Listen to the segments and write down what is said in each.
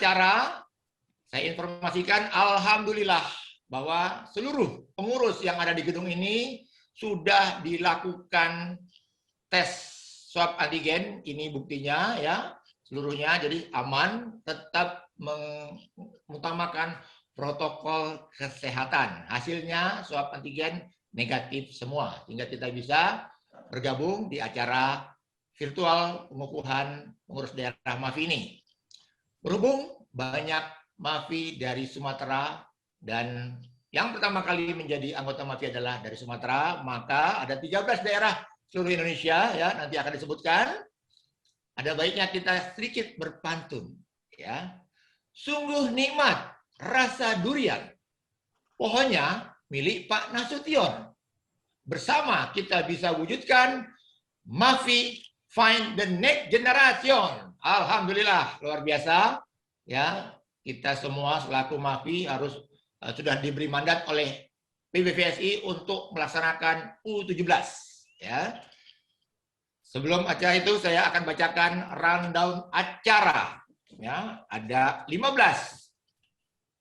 Acara, saya informasikan alhamdulillah bahwa seluruh pengurus yang ada di gedung ini sudah dilakukan tes swab antigen. Ini buktinya ya, seluruhnya, jadi aman, tetap mengutamakan protokol kesehatan. Hasilnya swab antigen negatif semua, sehingga kita bisa bergabung di acara virtual pengukuhan pengurus daerah MAFI ini. Berhubung banyak MAFI dari Sumatera dan yang pertama kali menjadi anggota MAFI adalah dari Sumatera, maka ada 13 daerah seluruh Indonesia ya, nanti akan disebutkan. Ada baiknya kita sedikit berpantun ya. Sungguh nikmat rasa durian, pohonnya milik Pak Nasution. Bersama kita bisa wujudkan MAFI Find the Next Generation. Alhamdulillah, luar biasa ya. Kita semua selaku MAFI harus sudah diberi mandat oleh PBVSI untuk melaksanakan U17 ya. Sebelum acara itu saya akan bacakan rundown acara ya. Ada 15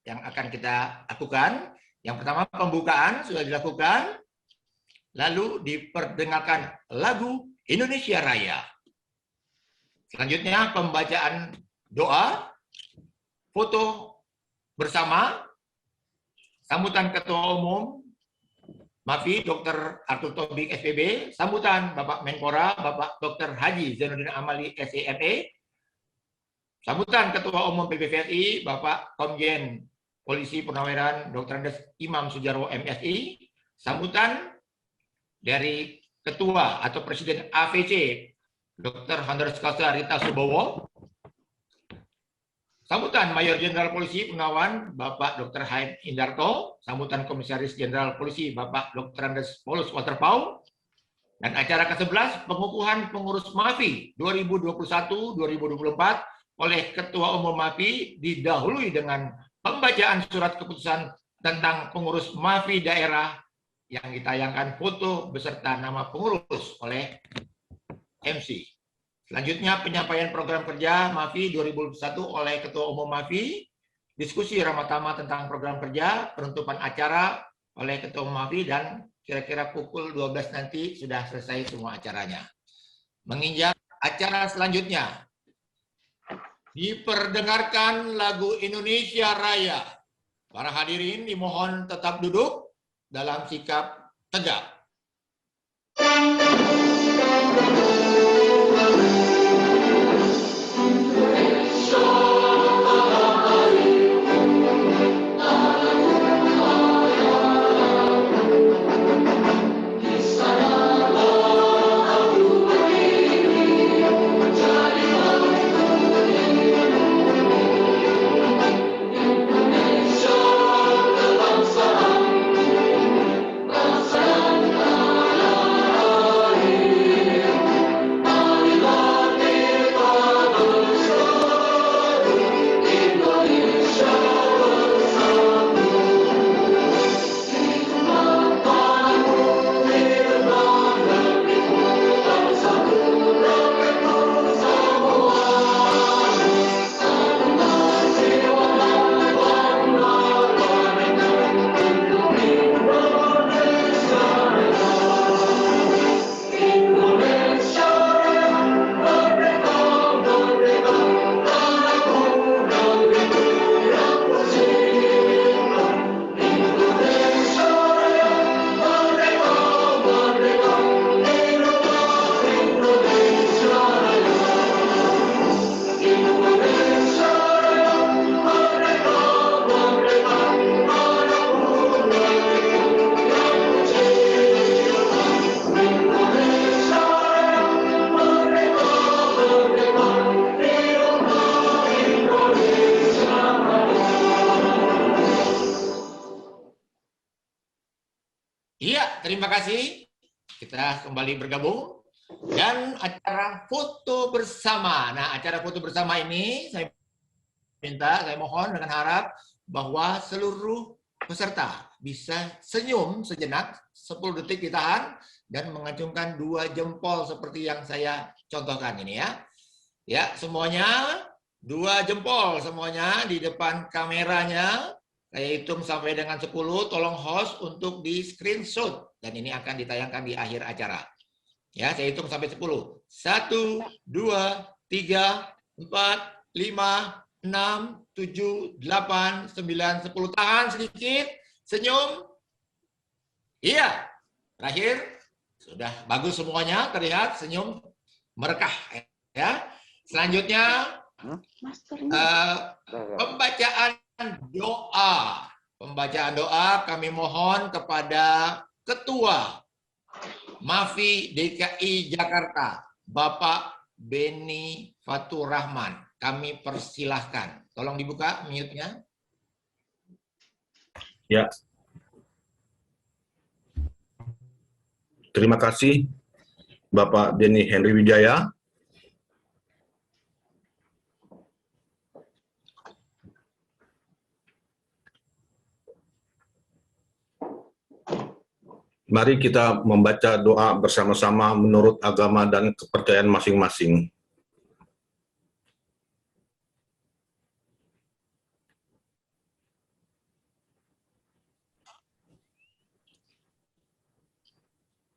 yang akan kita lakukan. Yang pertama pembukaan sudah dilakukan. Lalu diperdengarkan lagu Indonesia Raya. Selanjutnya pembacaan doa, foto bersama, sambutan Ketua Umum MAFI Dr. Arthur Tobing SPB, sambutan Bapak Menpora Bapak Dr. Haji Zainuddin Amali SEME, sambutan Ketua Umum PBVSI Bapak Komjen Polisi Purnaweran Dr. Andes Imam Sujarwo MSI, sambutan dari Ketua atau Presiden AVC Dr. Honoris Causa Rita Subowo, sambutan Mayor Jenderal Polisi Purnawan Bapak Dr. Haim Indarto, sambutan Komisaris Jenderal Polisi Bapak Dr. Andes Paulus Waterpau, dan acara ke-11 pengukuhan pengurus MAFI 2021-2024 oleh Ketua Umum MAFI didahului dengan pembacaan surat keputusan tentang pengurus MAFI daerah yang ditayangkan foto beserta nama pengurus oleh MC. Selanjutnya penyampaian program kerja MAFI 2021 oleh Ketua Umum MAFI, diskusi ramah-tamah tentang program kerja, penutupan acara oleh Ketua Umum MAFI, dan kira-kira pukul 12 nanti sudah selesai semua acaranya. Menginjak acara selanjutnya, diperdengarkan lagu Indonesia Raya. Para hadirin dimohon tetap duduk dalam sikap tegak. Bangsa Iya, terima kasih. Kita kembali bergabung. Dan acara foto bersama. Nah, acara foto bersama ini saya mohon dengan harap bahwa seluruh peserta bisa senyum sejenak, 10 detik ditahan, dan mengacungkan 2 jempol seperti yang saya contohkan ini ya. Ya, semuanya 2 jempol semuanya di depan kameranya. Saya hitung sampai dengan 10, tolong host untuk di screenshot. Dan ini akan ditayangkan di akhir acara. Ya, saya hitung sampai 10. 1, 2, 3, 4, 5, 6, 7, 8, 9, 10. Tahan sedikit, senyum. Iya, terakhir. Sudah bagus semuanya, terlihat senyum merekah. Ya. Selanjutnya, pembacaan doa. Pembacaan doa kami mohon kepada Ketua MAFI DKI Jakarta, Bapak Beni Fatur Rahman. Kami persilahkan. Tolong dibuka mute-nya. Ya. Terima kasih Bapak Denny Henry Wijaya. Mari kita membaca doa bersama-sama menurut agama dan kepercayaan masing-masing.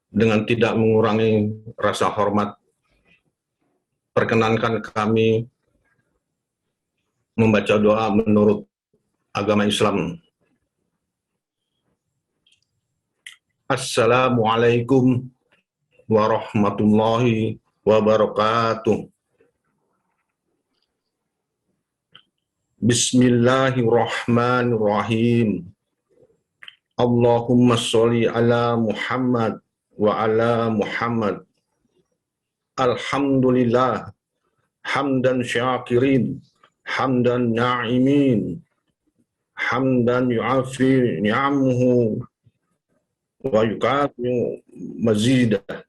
Dengan tidak mengurangi rasa hormat, perkenankan kami membaca doa menurut agama Islam. Assalamualaikum warahmatullahi wabarakatuh. Bismillahirrahmanirrahim. Allahumma sholli ala Muhammad wa ala Muhammad. Alhamdulillah, hamdan syakirin, hamdan na'imin, hamdan yu'afi ni'amuhu wa yukafi'u mazidah.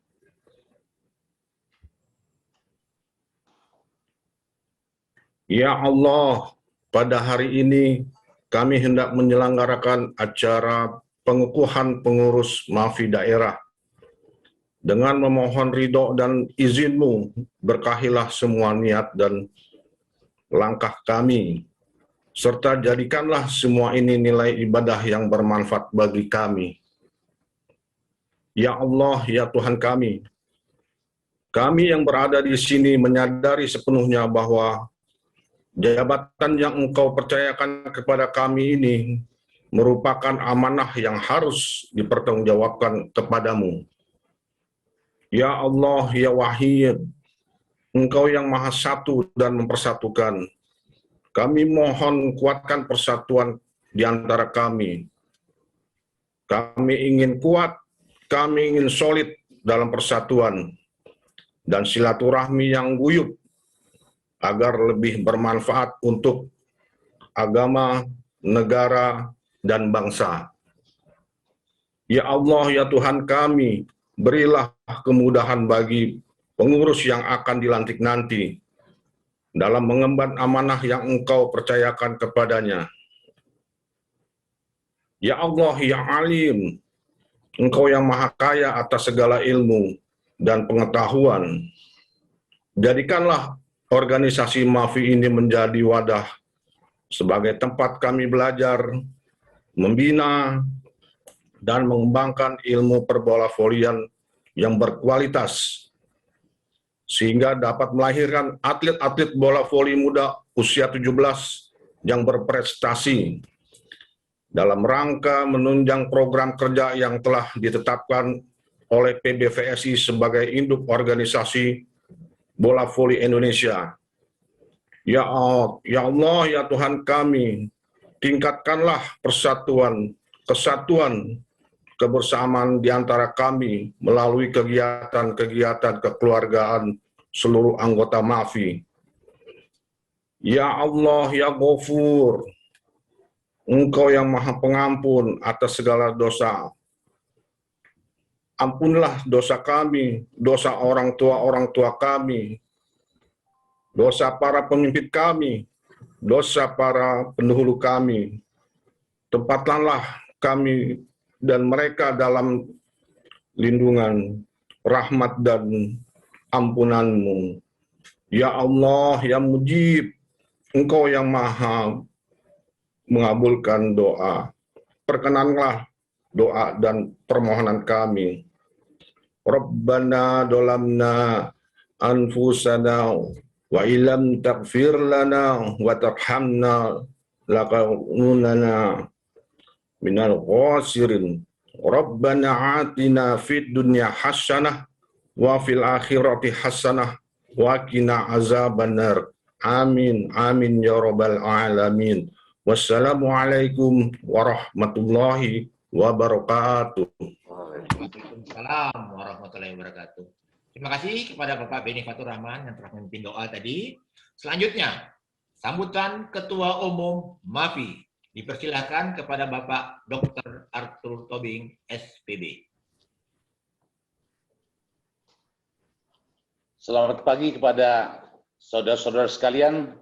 Ya Allah, pada hari ini kami hendak menyelenggarakan acara pengukuhan pengurus MAFI daerah. Dengan memohon ridho dan izin-Mu, berkahilah semua niat dan langkah kami, serta jadikanlah semua ini nilai ibadah yang bermanfaat bagi kami. Ya Allah, ya Tuhan kami yang berada di sini menyadari sepenuhnya bahwa jabatan yang Engkau percayakan kepada kami ini merupakan amanah yang harus dipertanggungjawabkan kepadamu. Ya Allah, ya Wahid, Engkau yang Maha Satu dan mempersatukan. Kami mohon kuatkan persatuan di antara kami. Kami ingin kuat, kami ingin solid dalam persatuan dan silaturahmi yang guyup agar lebih bermanfaat untuk agama, negara, dan bangsa. Ya Allah, ya Tuhan kami, berilah kemudahan bagi pengurus yang akan dilantik nanti dalam mengemban amanah yang Engkau percayakan kepadanya. Ya Allah, ya Alim, Engkau yang Maha Kaya atas segala ilmu dan pengetahuan. Jadikanlah organisasi MAFI ini menjadi wadah sebagai tempat kami belajar, membina, dan mengembangkan ilmu perbola volian yang berkualitas, sehingga dapat melahirkan atlet-atlet bola voli muda usia 17 yang berprestasi dalam rangka menunjang program kerja yang telah ditetapkan oleh PBVSI sebagai induk organisasi bola voli Indonesia. Ya Allah, ya Tuhan kami, tingkatkanlah persatuan, kesatuan, kebersamaan di antara kami melalui kegiatan-kegiatan kekeluargaan seluruh anggota MAFI. Ya Allah, ya Ghafur, Engkau yang Maha Pengampun atas segala dosa. Ampunlah dosa kami, dosa orang tua kami, dosa para pemimpin kami, dosa para pendahulu kami. Tempatkanlah kami dan mereka dalam lindungan, rahmat dan ampunan-Mu. Ya Allah, ya Mujib, Engkau yang maha mengabulkan doa. Perkenanlah doa dan permohonan kami. Rabbana dolamna anfusana wa ilam taghfir lana wa tarhamna lakaunana minal khasirin. Rabbana atina fid dunya hasanah wa fil akhirati hasanah wa qina azabannar. Amin amin ya rabbal alamin. Wassalamualaikum warahmatullahi wabarakatuh. Waalaikumsalam warahmatullahi wabarakatuh. Terima kasih kepada Bapak Beni Fatur Rahman yang telah memimpin doa tadi. Selanjutnya, sambutan Ketua Umum MAFI. Dipersilahkan kepada Bapak Dr. Arthur Tobing, SPB. Selamat pagi kepada saudara-saudara sekalian.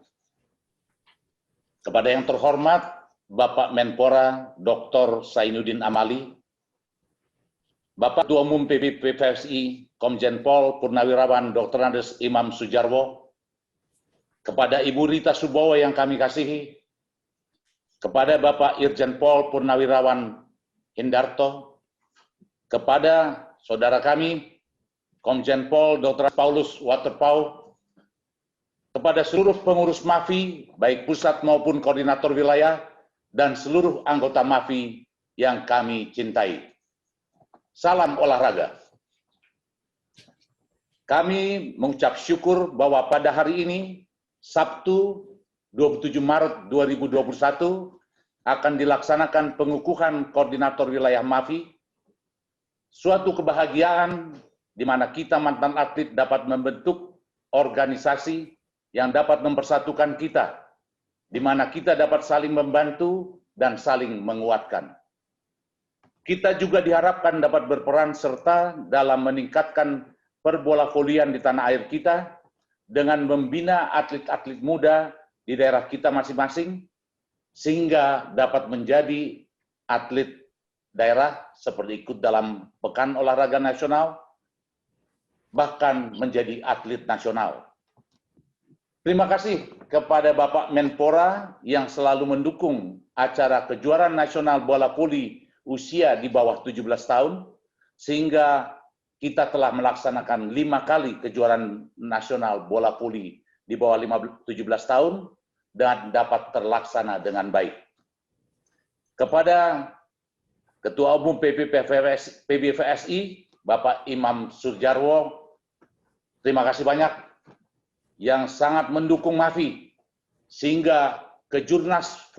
Kepada yang terhormat Bapak Menpora Dr. Zainuddin Amali, Bapak Ketua Umum PBPFSI Komjen Pol Purnawirawan Dr. Andes Imam Sujarwo, kepada Ibu Rita Subowo yang kami kasihi, kepada Bapak Irjen Pol Purnawirawan Hindarto, kepada saudara kami Komjen Pol Dr. Paulus Waterpau, kepada seluruh pengurus MAFI, baik pusat maupun koordinator wilayah, dan seluruh anggota MAFI yang kami cintai. Salam olahraga. Kami mengucap syukur bahwa pada hari ini, Sabtu 27 Maret 2021, akan dilaksanakan pengukuhan koordinator wilayah MAFI, suatu kebahagiaan di mana kita mantan atlet dapat membentuk organisasi yang dapat mempersatukan kita, di mana kita dapat saling membantu dan saling menguatkan. Kita juga diharapkan dapat berperan serta dalam meningkatkan perbola volian di tanah air kita dengan membina atlet-atlet muda di daerah kita masing-masing, sehingga dapat menjadi atlet daerah seperti ikut dalam Pekan Olahraga Nasional, bahkan menjadi atlet nasional. Terima kasih kepada Bapak Menpora yang selalu mendukung acara kejuaraan nasional bola voli usia di bawah 17 tahun, sehingga kita telah melaksanakan 5 kali kejuaraan nasional bola voli di bawah 17 tahun dan dapat terlaksana dengan baik. Kepada Ketua Umum PBVSI, Bapak Imam Sujarwo, terima kasih banyak yang sangat mendukung MAFI, sehingga kejurnas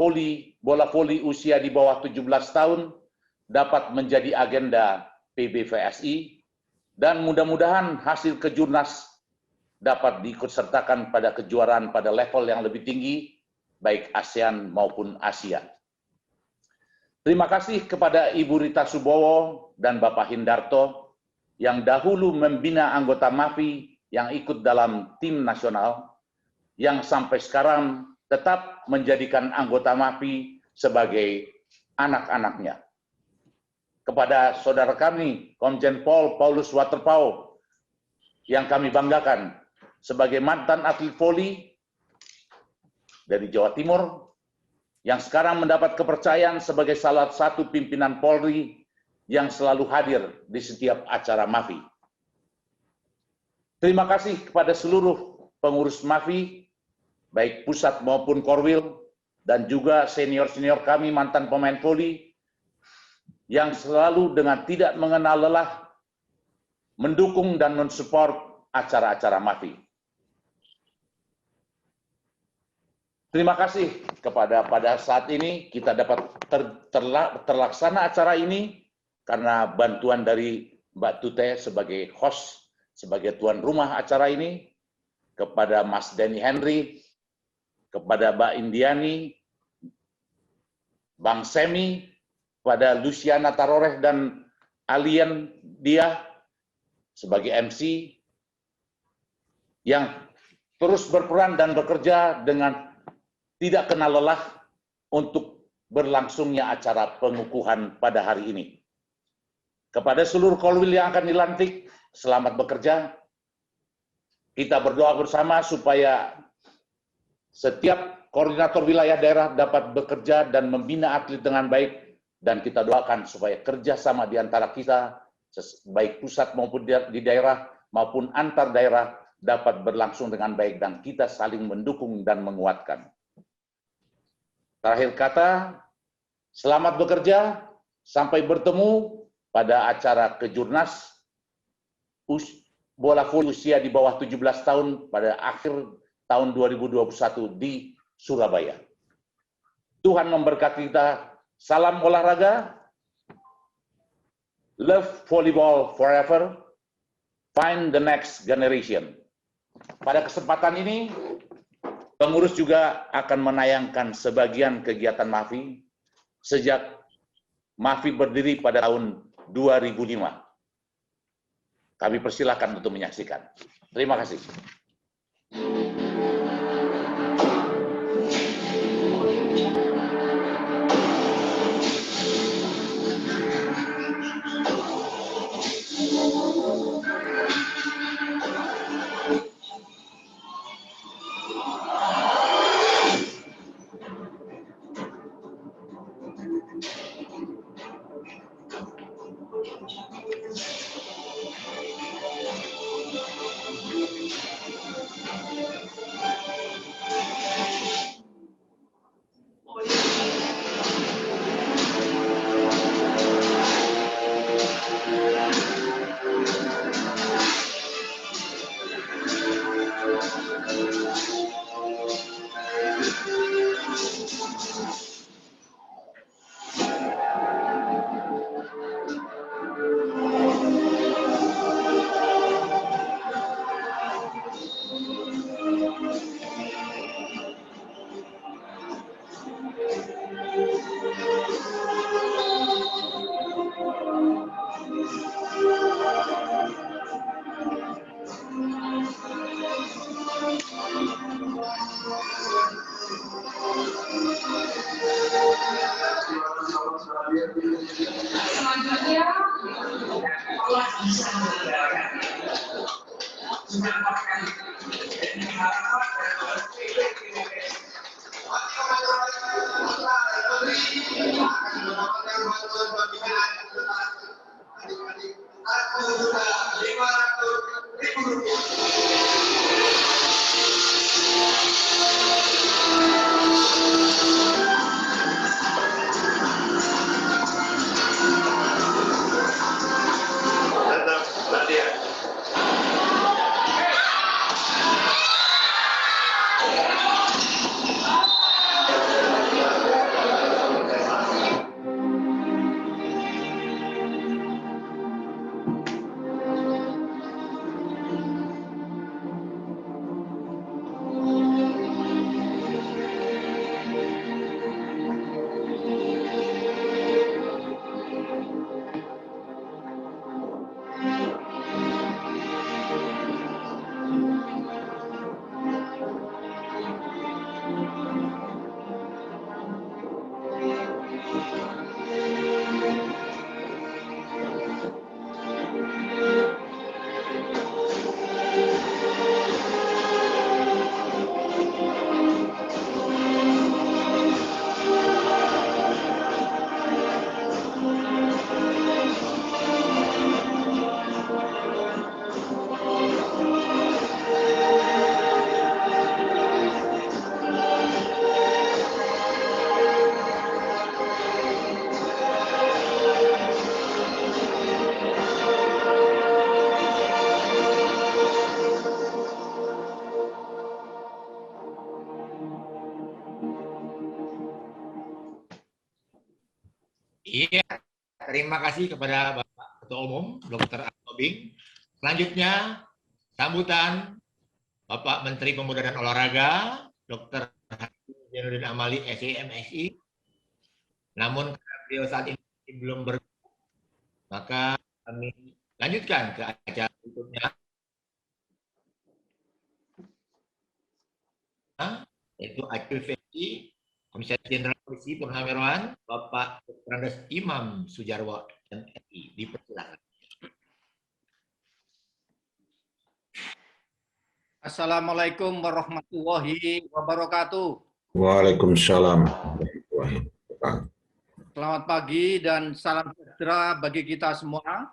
bola voli usia di bawah 17 tahun dapat menjadi agenda PBVSI, dan mudah-mudahan hasil kejurnas dapat diikutsertakan pada kejuaraan pada level yang lebih tinggi, baik ASEAN maupun Asia. Terima kasih kepada Ibu Rita Subowo dan Bapak Hindarto yang dahulu membina anggota MAFI yang ikut dalam tim nasional, yang sampai sekarang tetap menjadikan anggota MAFI sebagai anak-anaknya. Kepada saudara kami, Komjen Pol Paulus Waterpau, yang kami banggakan sebagai mantan atlet voli dari Jawa Timur, yang sekarang mendapat kepercayaan sebagai salah satu pimpinan Polri yang selalu hadir di setiap acara MAFI. Terima kasih kepada seluruh pengurus MAFI, baik pusat maupun Korwil, dan juga senior-senior kami mantan pemain voli, yang selalu dengan tidak mengenal lelah mendukung dan mensupport acara-acara MAFI. Terima kasih kepada pada saat ini kita dapat terlaksana acara ini karena bantuan dari Mbak Tute sebagai host, sebagai tuan rumah acara ini, kepada Mas Denny Henry, kepada Mbak Indiani, Bang Semi, pada Luciana Taroreh dan Alien dia sebagai MC yang terus berperan dan bekerja dengan tidak kenal lelah untuk berlangsungnya acara pengukuhan pada hari ini. Kepada seluruh kolwil yang akan dilantik, selamat bekerja. Kita berdoa bersama supaya setiap koordinator wilayah daerah dapat bekerja dan membina atlet dengan baik, dan kita doakan supaya kerjasama di antara kita, baik pusat maupun di daerah maupun antar daerah, dapat berlangsung dengan baik dan kita saling mendukung dan menguatkan. Terakhir kata, selamat bekerja, sampai bertemu pada acara Kejurnas bola voli usia di bawah 17 tahun pada akhir tahun 2021 di Surabaya. Tuhan memberkati kita. Salam olahraga. Love volleyball forever. Find the next generation. Pada kesempatan ini, pengurus juga akan menayangkan sebagian kegiatan MAFI sejak MAFI berdiri pada tahun 2005. Kami persilakan untuk menyaksikan. Terima kasih. Selanjutnya, Allah bisa menggerakkan. Iya, terima kasih kepada Bapak Ketua Umum, Dr. Tobing. Selanjutnya, sambutan Bapak Menteri Pemuda dan Olahraga, Dr. Zainuddin Amali, SI, MSI. Namun, beliau saat ini belum Maka kami lanjutkan ke acara berikutnya, yaitu aktivasi Komisaris Jenderal Polisi Purnawirawan Bapak Dr. Andes Imam Sujarwo MSI. Dipersilakan. Assalamualaikum warahmatullahi wabarakatuh. Waalaikumsalam. Selamat pagi dan salam sejahtera bagi kita semua.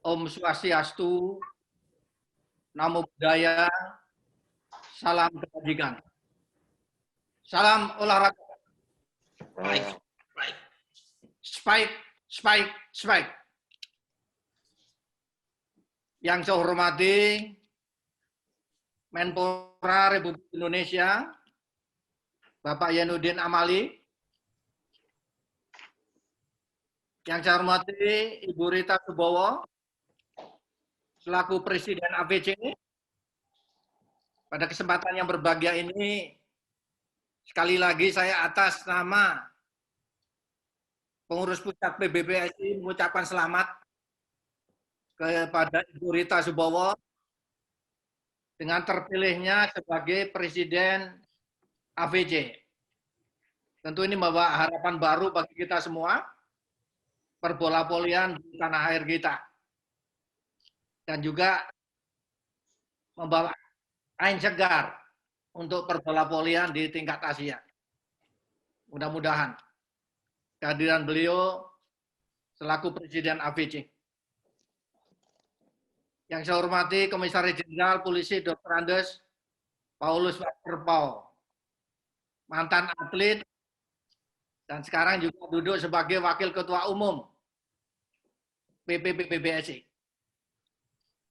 Om Swastiastu, Namo Buddhaya, salam kebajikan. Salam olahraga. Spike, spike, spike. Yang saya hormati Menpora Republik Indonesia, Bapak Yainuddin Amali. Yang saya hormati Ibu Rita Subowo, selaku Presiden AVC. Pada kesempatan yang berbahagia ini, sekali lagi saya atas nama pengurus pusat PBPSI mengucapkan selamat kepada Ibu Rita Subowo dengan terpilihnya sebagai Presiden AVC. Tentu ini membawa harapan baru bagi kita semua, perbola-volian di tanah air kita. Dan juga membawa angin segar untuk perbola-volian di tingkat Asia. Mudah-mudahan kehadiran beliau selaku Presiden AVC. Yang saya hormati Komisaris Jenderal Polisi Dr. Andes Paulus Waterpau, mantan atlet dan sekarang juga duduk sebagai Wakil Ketua Umum PBPSI.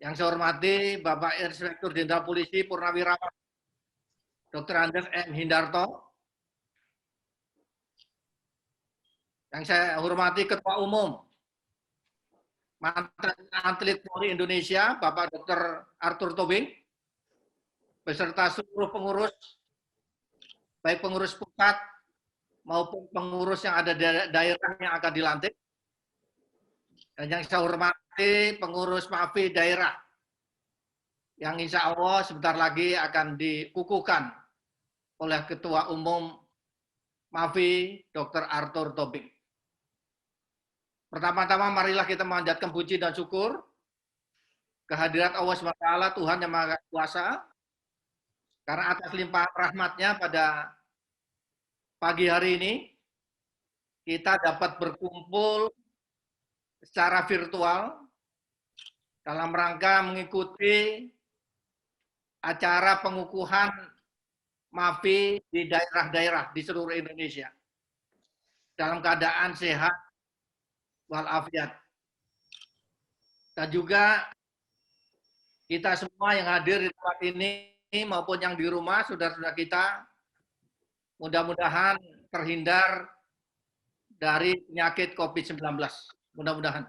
Yang saya hormati Bapak Inspektur Jenderal Polisi Purnawirawan Dr. Andes M. Hindarto. Yang saya hormati Ketua Umum mantan atlet voli Indonesia Bapak Dr. Arthur Tobing, beserta seluruh pengurus, baik pengurus pusat maupun pengurus yang ada di daerah yang akan dilantik. Dan yang saya hormati pengurus MAFI daerah yang insya Allah sebentar lagi akan dikukuhkan oleh Ketua Umum MAFI Dr. Arthur Tobing. Pertama-tama marilah kita memanjatkan puji dan syukur kehadirat Allah SWT, Tuhan yang Maha Kuasa, karena atas limpahan rahmatnya pada pagi hari ini, kita dapat berkumpul secara virtual dalam rangka mengikuti acara pengukuhan MAFI di daerah-daerah di seluruh Indonesia. Dalam keadaan sehat walafiat. Dan juga kita semua yang hadir di tempat ini maupun yang di rumah, saudara-saudara kita, mudah-mudahan terhindar dari penyakit COVID-19. Mudah-mudahan.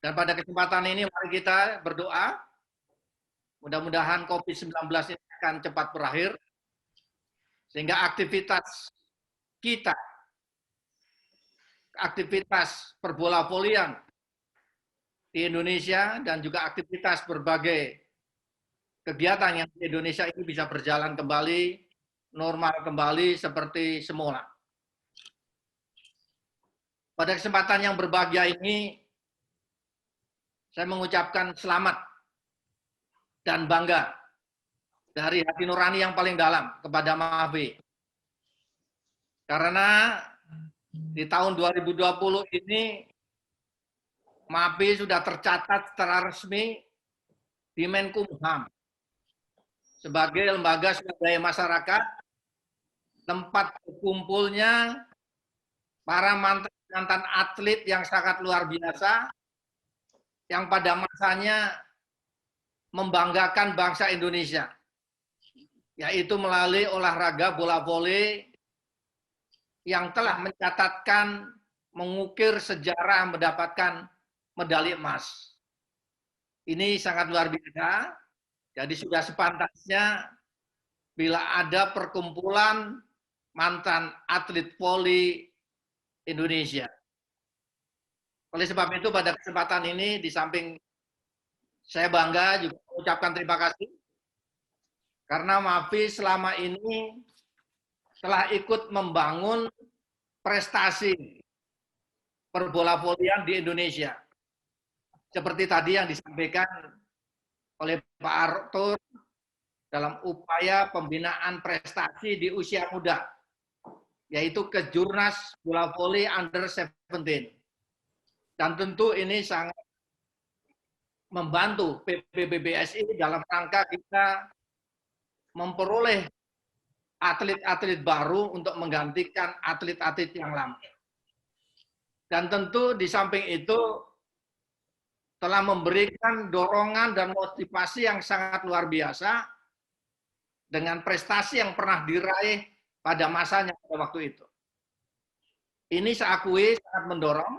Dan pada kesempatan ini mari kita berdoa. Mudah-mudahan COVID-19 ini akan cepat berakhir. Sehingga aktivitas kita, aktivitas perbola-volian di Indonesia dan juga aktivitas berbagai kegiatan yang di Indonesia ini bisa berjalan kembali, normal kembali seperti semula. Pada kesempatan yang berbahagia ini, saya mengucapkan selamat dan bangga dari hati nurani yang paling dalam kepada MAFI. Karena di tahun 2020 ini, MAFI sudah tercatat secara resmi di Menkumham sebagai lembaga swadaya masyarakat, tempat berkumpulnya para mantan atlet yang sangat luar biasa, yang pada masanya membanggakan bangsa Indonesia, yaitu melalui olahraga bola voli yang telah mencatatkan, mengukir sejarah mendapatkan medali emas. Ini sangat luar biasa, jadi sudah sepantasnya bila ada perkumpulan mantan atlet voli Indonesia. Oleh sebab itu pada kesempatan ini di samping saya bangga juga mengucapkan terima kasih karena MAFI selama ini telah ikut membangun prestasi perbola volian di Indonesia. Seperti tadi yang disampaikan oleh Pak Arthur dalam upaya pembinaan prestasi di usia muda, yaitu Kejurnas Bola Voli Under 17. Dan tentu ini sangat membantu PBBSI dalam rangka kita memperoleh atlet-atlet baru untuk menggantikan atlet-atlet yang lama. Dan tentu di samping itu telah memberikan dorongan dan motivasi yang sangat luar biasa dengan prestasi yang pernah diraih pada masanya pada waktu itu. Ini saya akui sangat mendorong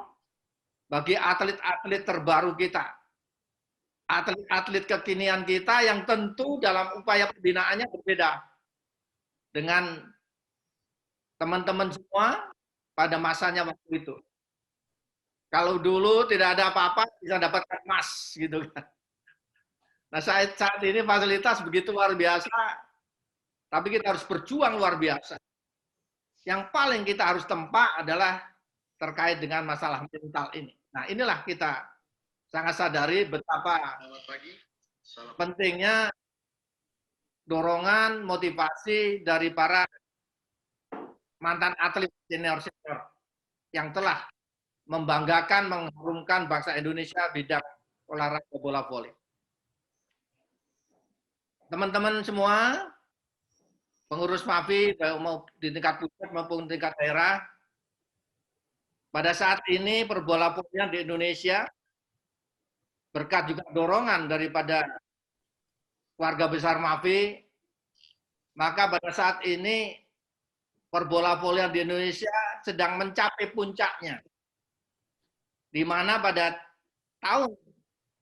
bagi atlet-atlet terbaru kita, atlet-atlet kekinian kita yang tentu dalam upaya pembinaannya berbeda dengan teman-teman semua pada masanya waktu itu. Kalau dulu tidak ada apa-apa bisa dapatkan emas gitu kan. Nah saat ini fasilitas begitu luar biasa, tapi kita harus berjuang luar biasa. Yang paling kita harus tempa adalah terkait dengan masalah mental ini. Nah inilah kita sangat sadari betapa pentingnya dorongan, motivasi dari para mantan atlet senior-senior yang telah membanggakan, mengharumkan bangsa Indonesia bidang olahraga bola voli. Teman-teman semua, pengurus MAFI, mau di tingkat pusat maupun tingkat daerah, pada saat ini perbola volian di Indonesia, berkat juga dorongan daripada keluarga besar MAFI, maka pada saat ini perbola volian di Indonesia sedang mencapai puncaknya. Di mana pada tahun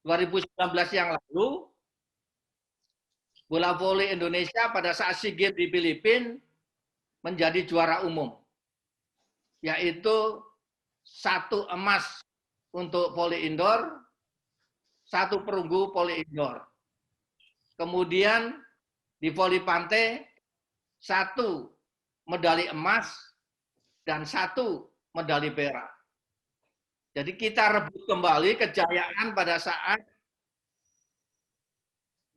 2019 yang lalu, bola voli Indonesia pada saat SEA Games di Filipina menjadi juara umum, yaitu 1 emas untuk voli indoor, 1 perunggu voli indoor. Kemudian di voli pantai, 1 medali emas dan 1 medali perak. Jadi kita rebut kembali kejayaan pada saat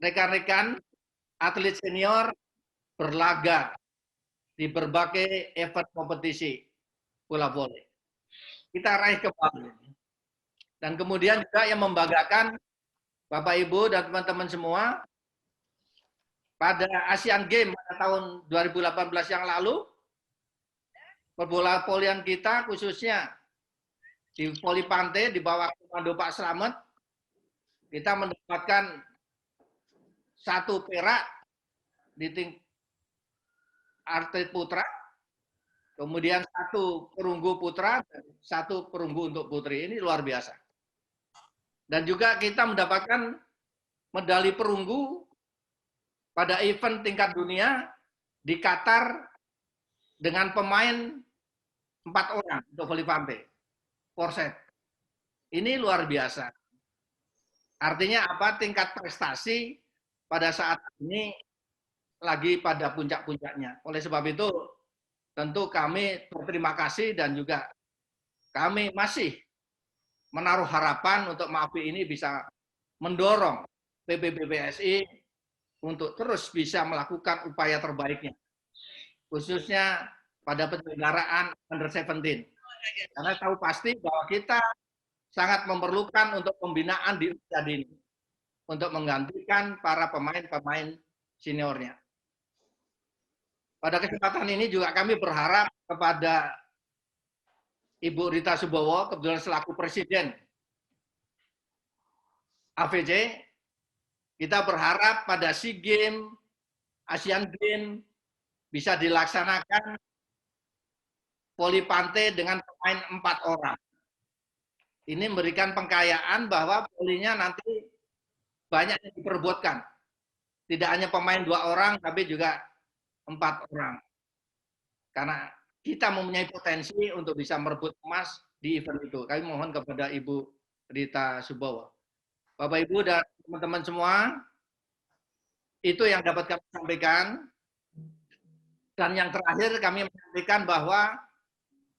rekan-rekan atlet senior berlaga di berbagai event kompetisi bola voli. Kita raih kembali. Dan kemudian juga yang membanggakan Bapak Ibu dan teman-teman semua, pada Asian Games pada tahun 2018 yang lalu, perbola volian kita khususnya di voli pantai di bawah komando Pak Slamet, kita mendapatkan 1 perak di atlet putra, kemudian 1 perunggu putra, dan 1 perunggu untuk putri. Ini luar biasa. Dan juga kita mendapatkan medali perunggu pada event tingkat dunia di Qatar dengan pemain 4 orang untuk voli pantai. Korset. Ini luar biasa. Artinya apa? Tingkat prestasi pada saat ini lagi pada puncak-puncaknya. Oleh sebab itu, tentu kami berterima kasih dan juga kami masih menaruh harapan untuk MAFI ini bisa mendorong PBBSI untuk terus bisa melakukan upaya terbaiknya. Khususnya pada penyelenggaraan Under 17. Karena tahu pasti bahwa kita sangat memerlukan untuk pembinaan di usia dini untuk menggantikan para pemain-pemain seniornya. Pada kesempatan ini juga kami berharap kepada Ibu Rita Subowo, kebetulan selaku Presiden AVJ, kita berharap pada SEA Games, Asian Games bisa dilaksanakan voli pantai dengan pemain 4 orang. Ini memberikan pengkayaan bahwa volinya nanti banyak yang diperebutkan. Tidak hanya pemain 2 orang, tapi juga 4 orang. Karena kita mempunyai potensi untuk bisa merebut emas di event itu. Kami mohon kepada Ibu Rita Subowo. Bapak Ibu dan teman-teman semua, itu yang dapat kami sampaikan. Dan yang terakhir kami menyampaikan bahwa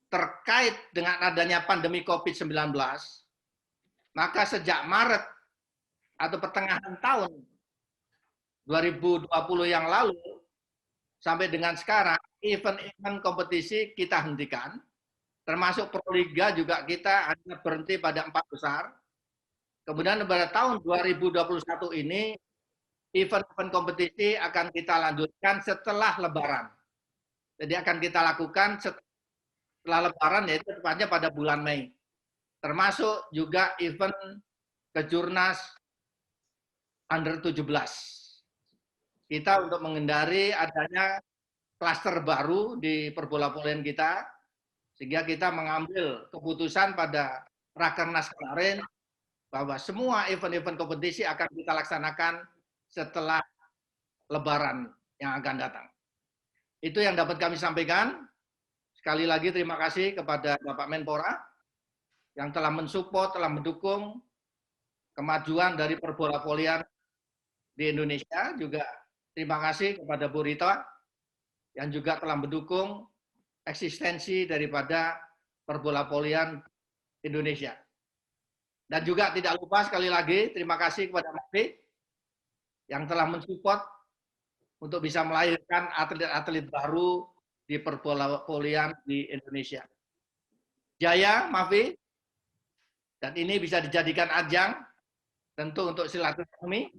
terkait dengan adanya pandemi COVID-19, maka sejak Maret atau pertengahan tahun 2020 yang lalu sampai dengan sekarang, event-event kompetisi kita hentikan, termasuk Proliga juga kita hanya berhenti pada 4 besar. Kemudian pada tahun 2021 ini, event-event kompetisi akan kita lanjutkan setelah Lebaran. Jadi akan kita lakukan setelah Lebaran, yaitu tepatnya pada bulan Mei. Termasuk juga event Kejurnas Under 17. Kita untuk menghindari adanya klaster baru di perbola-volian kita, sehingga kita mengambil keputusan pada Rakernas kemarin bahwa semua event-event kompetisi akan kita laksanakan setelah Lebaran yang akan datang. Itu yang dapat kami sampaikan. Sekali lagi terima kasih kepada Bapak Menpora yang telah mensupport, telah mendukung kemajuan dari perbola-volian di Indonesia. Juga terima kasih kepada Bu Rita yang juga telah mendukung eksistensi daripada perbola-volian Indonesia. Dan juga tidak lupa sekali lagi terima kasih kepada Mafi yang telah mensupport untuk bisa melahirkan atlet-atlet baru di perbola-volian di Indonesia. Jaya, Mafi, dan ini bisa dijadikan ajang tentu untuk silaturahmi,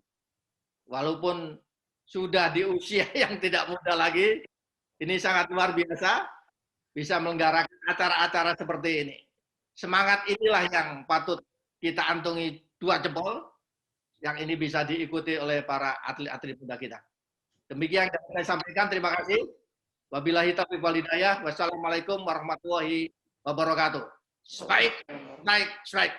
walaupun sudah di usia yang tidak muda lagi, ini sangat luar biasa bisa menyelenggarakan acara-acara seperti ini. Semangat inilah yang patut kita antungi 2 jempol, yang ini bisa diikuti oleh para atlet-atlet muda kita. Demikian yang saya sampaikan, terima kasih. Wabillahi taufiq wal hidayah. Wassalamualaikum warahmatullahi wabarakatuh. Strike, naik, strike.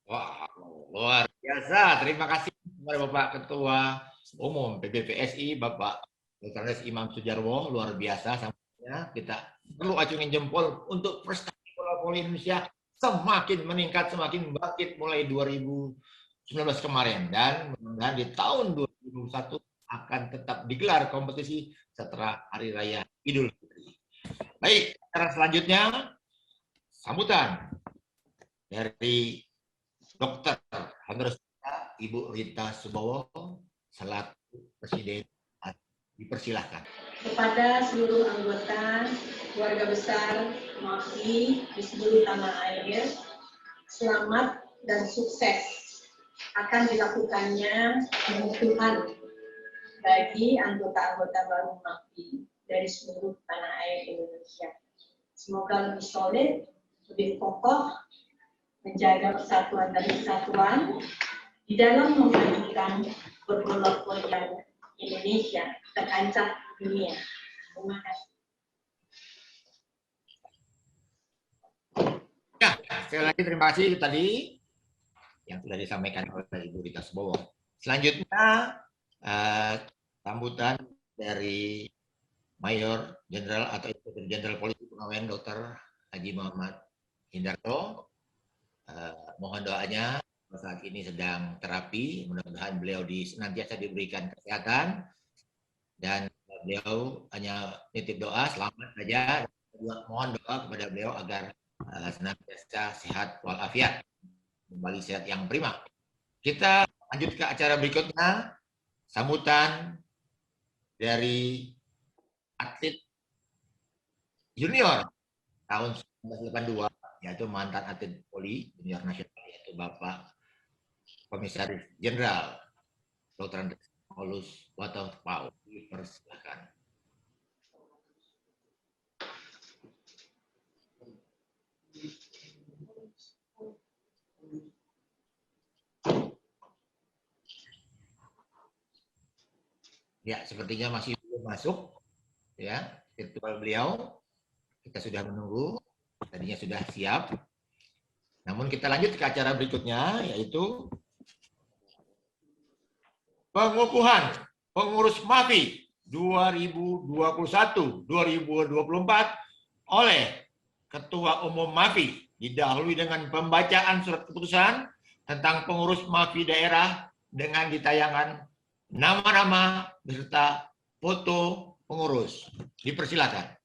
Wah, luar biasa. Terima kasih kepada Bapak Ketua Umum PBVSI, Bapak Dr. Imam Sujarwo. Luar biasa. Sampainya kita perlu acungin jempol untuk prestasi bola voli Indonesia semakin meningkat, semakin bangkit mulai 2019 kemarin. Dan mudah-mudahan di tahun 2021 akan tetap digelar kompetisi setelah Hari Raya Idul Fitri. Baik, acara selanjutnya sambutan dari Dr. Honoris Ibu Rita Subowo selaku Presiden. Dipersilahkan. Kepada seluruh anggota keluarga besar MAFI di seluruh tanah air, selamat dan sukses akan dilakukannya pengukuhan bagi anggota-anggota baru MAFI dari seluruh tanah air Indonesia. Semoga lebih solid, lebih kokoh, menjaga persatuan dan kesatuan di dalam memajukan perbola-volian Indonesia ke kancah dunia. Terima kasih. Ya, sekali lagi terima kasih tadi yang sudah disampaikan oleh Ibu Rita Subowo. Selanjutnya sambutan dari Mayor Jenderal atau Inspektur Jenderal Polisi Purnawirawan Dr. Haji Muhammad Hindarto. Mohon doanya, saat ini sedang terapi, mudah-mudahan beliau senantiasa diberikan kesehatan dan beliau hanya titip doa selamat saja. Mohon doa kepada beliau agar senantiasa sehat walafiat, kembali sehat yang prima. Kita lanjut ke acara berikutnya, sambutan dari atlet junior tahun 1982, yaitu mantan atlet voli junior nasional, yaitu Bapak Komisaris Jenderal Dr. Andreas Paulus Watauspau. Dipersilakan. Ya, sepertinya masih belum masuk. Ya, virtual beliau. Kita sudah menunggu. Tadinya sudah siap. Namun kita lanjut ke acara berikutnya, yaitu pengukuhan pengurus MAFI 2021-2024 oleh Ketua Umum MAFI didahului dengan pembacaan surat keputusan tentang pengurus MAFI daerah dengan ditayangkan nama-nama beserta foto pengurus. Dipersilakan.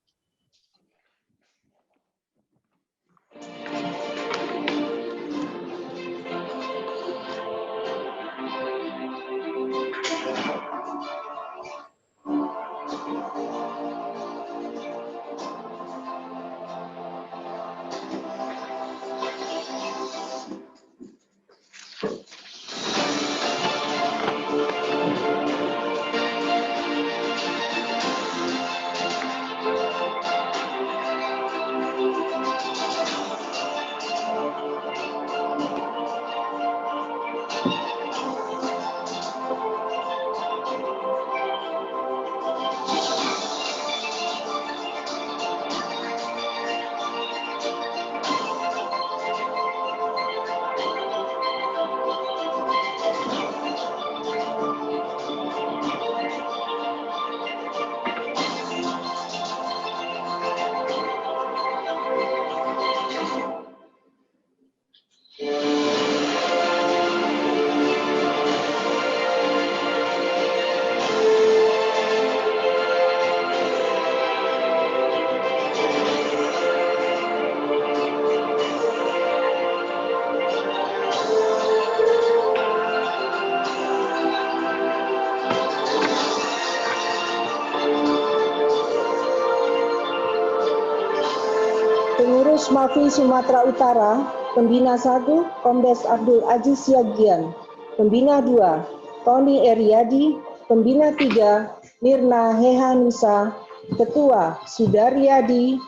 Pengurus MAFI Sumatera Utara, Pembina 1, Kombes Abdul Aziz Yagian, Pembina 2, Tony Eriadi, Pembina 3, Mirna Hehanusa, Ketua Sudaryadi,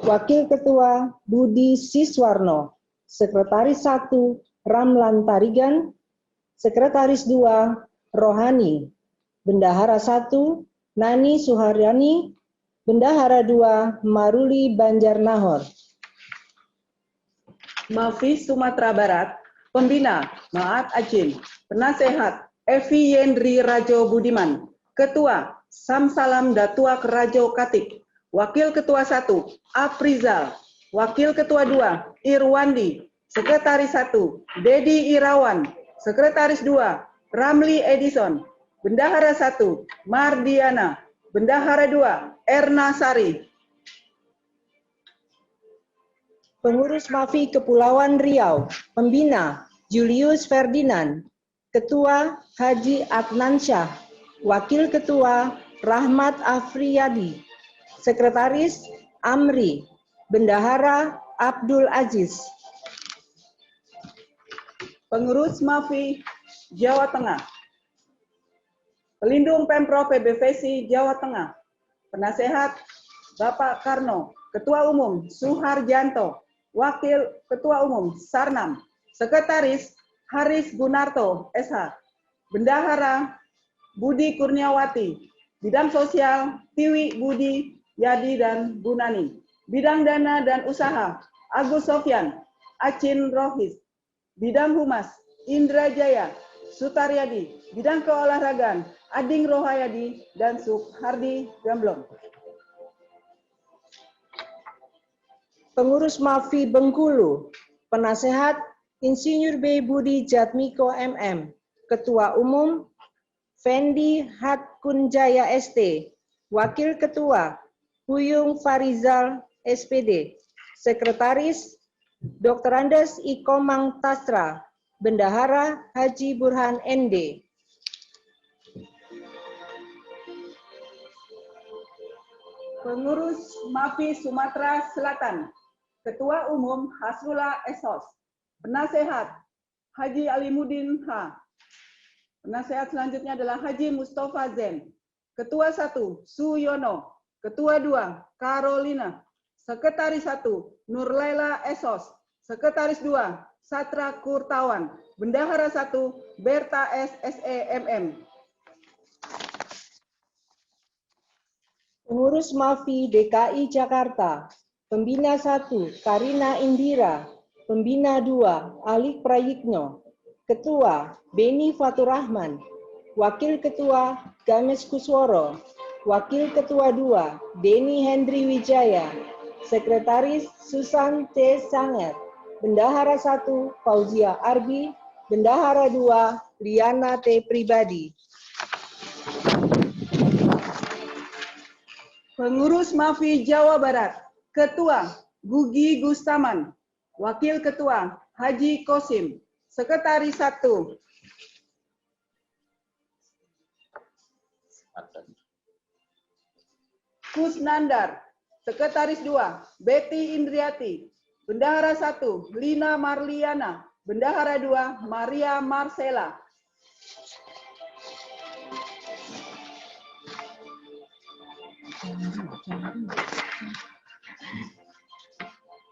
Wakil Ketua Budi Siswarno, Sekretaris 1, Ramlan Tarigan, Sekretaris 2, Rohani, Bendahara 1, Nani Suharyani, Bendahara 2, Maruli Banjarnahor. MAFI Sumatera Barat, Pembina Maat Ajin, Penasehat Evi Yendri Rajo Budiman, Ketua Samsalam Datuak Rajo Katik, Wakil Ketua 1 Aprizal, Wakil Ketua 2 Irwandi, Sekretaris 1 Dedi Irawan, Sekretaris 2 Ramli Edison, Bendahara 1 Mardiana, Bendahara 2 Erna Sari. Pengurus MAFI Kepulauan Riau, Pembina Julius Ferdinand, Ketua Haji Adnansyah, Wakil Ketua Rahmat Afriyadi, Sekretaris Amri, Bendahara Abdul Aziz. Pengurus MAFI Jawa Tengah, Pelindung Pemprov PBVSI Jawa Tengah, Penasehat Bapak Karno, Ketua Umum Suharjanto, Wakil Ketua Umum Sarnam, Sekretaris Haris Gunarto, SH, Bendahara Budi Kurniawati, Bidang Sosial Tiwi Budi Yadi dan Bunani, Bidang Dana dan Usaha Agus Sofyan, Acin Rohis, Bidang Humas Indra Jaya, Sutaryadi, Bidang Keolahragaan Ading Rohayadi dan Sukhardi Gamblong. Pengurus MAFI Bengkulu, Penasehat Insinyur B. Budi Jatmiko MM, Ketua Umum Fendi Hatkunjaya ST, Wakil Ketua Huyung Farizal SPD, Sekretaris Dr. Andes Ikomang Tasra, Bendahara Haji Burhan ND. Pengurus MAFI Sumatera Selatan, Ketua Umum Hasrullah Esos, Penasehat Haji Alimuddin H. Penasehat selanjutnya adalah Haji Mustafa Zen, Ketua 1 Suyono, Ketua 2 Carolina, Sekretaris 1 Nurlaila Esos, Sekretaris 2 Satra Kurtawan, Bendahara 1 Berta S. SEMM. Pengurus MAFI DKI Jakarta, Pembina 1 Karina Indira, Pembina 2 Ali Prayitno, Ketua Beni Faturrahman, Wakil Ketua Games Kusworo, Wakil Ketua 2 Denny Hendri Wijaya, Sekretaris Susan T. Sanger. Bendahara 1 Fauzia Arbi. Bendahara 2 Liana T. Pribadi. Pengurus MAFI Jawa Barat, Ketua Gugi Gustaman, Wakil Ketua Haji Kosim, Sekretaris 1 Kusnandar, Sekretaris 2 Betty Indriati, Bendahara 1 Lina Marliana, Bendahara 2 Maria Marcela.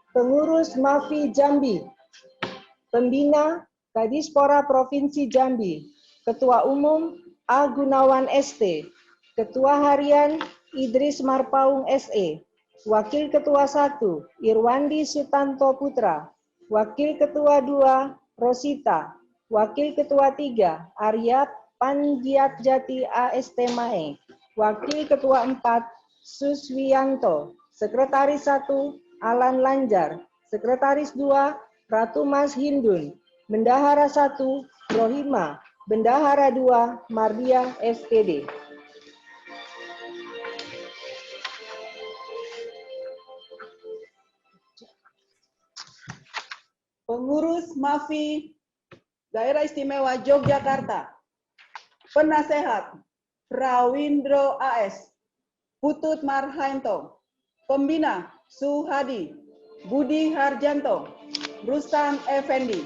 Pengurus MAFI Jambi. Pembina Kadispora Provinsi Jambi. Ketua Umum A. Gunawan ST. Ketua Harian Idris Marpaung SE. Wakil Ketua 1 Irwandi Sutanto Putra. Wakil Ketua 2 Rosita. Wakil Ketua 3 Arya Panjiatjati AST Mae. Wakil Ketua 4 Suswianto. Sekretaris 1 Alan Lanjar. Sekretaris 2 Ratu Mas Hindun. Bendahara 1 Rohima. Bendahara 2 Mardia SPD. Pengurus MAFI Daerah Istimewa Yogyakarta. Penasehat Prawindro AS. Putut Marhainto. Pembina Suhadi. Budi Harjanto. Rustam Effendi.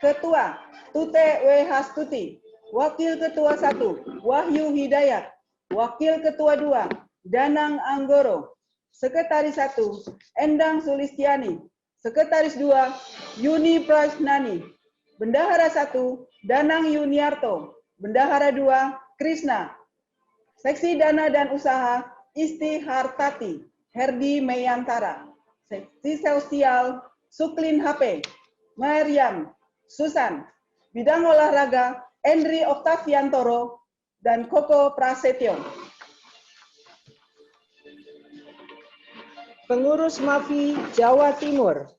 Ketua Tute W. Hastuti. Wakil Ketua 1 Wahyu Hidayat. Wakil Ketua 2 Danang Anggoro. Sekretaris 1 Endang Sulistiani. Sekretaris 2 Yuni Prasnani. Bendahara 1 Danang Yuniarto. Bendahara 2 Krishna. Seksi Dana dan Usaha Isti Hartati. Herdi Meyantara. Seksi Sosial Suklin HP. Mariam Susan. Bidang Olahraga Endri Oktaviantoro dan Koko Prasetyo. Pengurus MAFI Jawa Timur.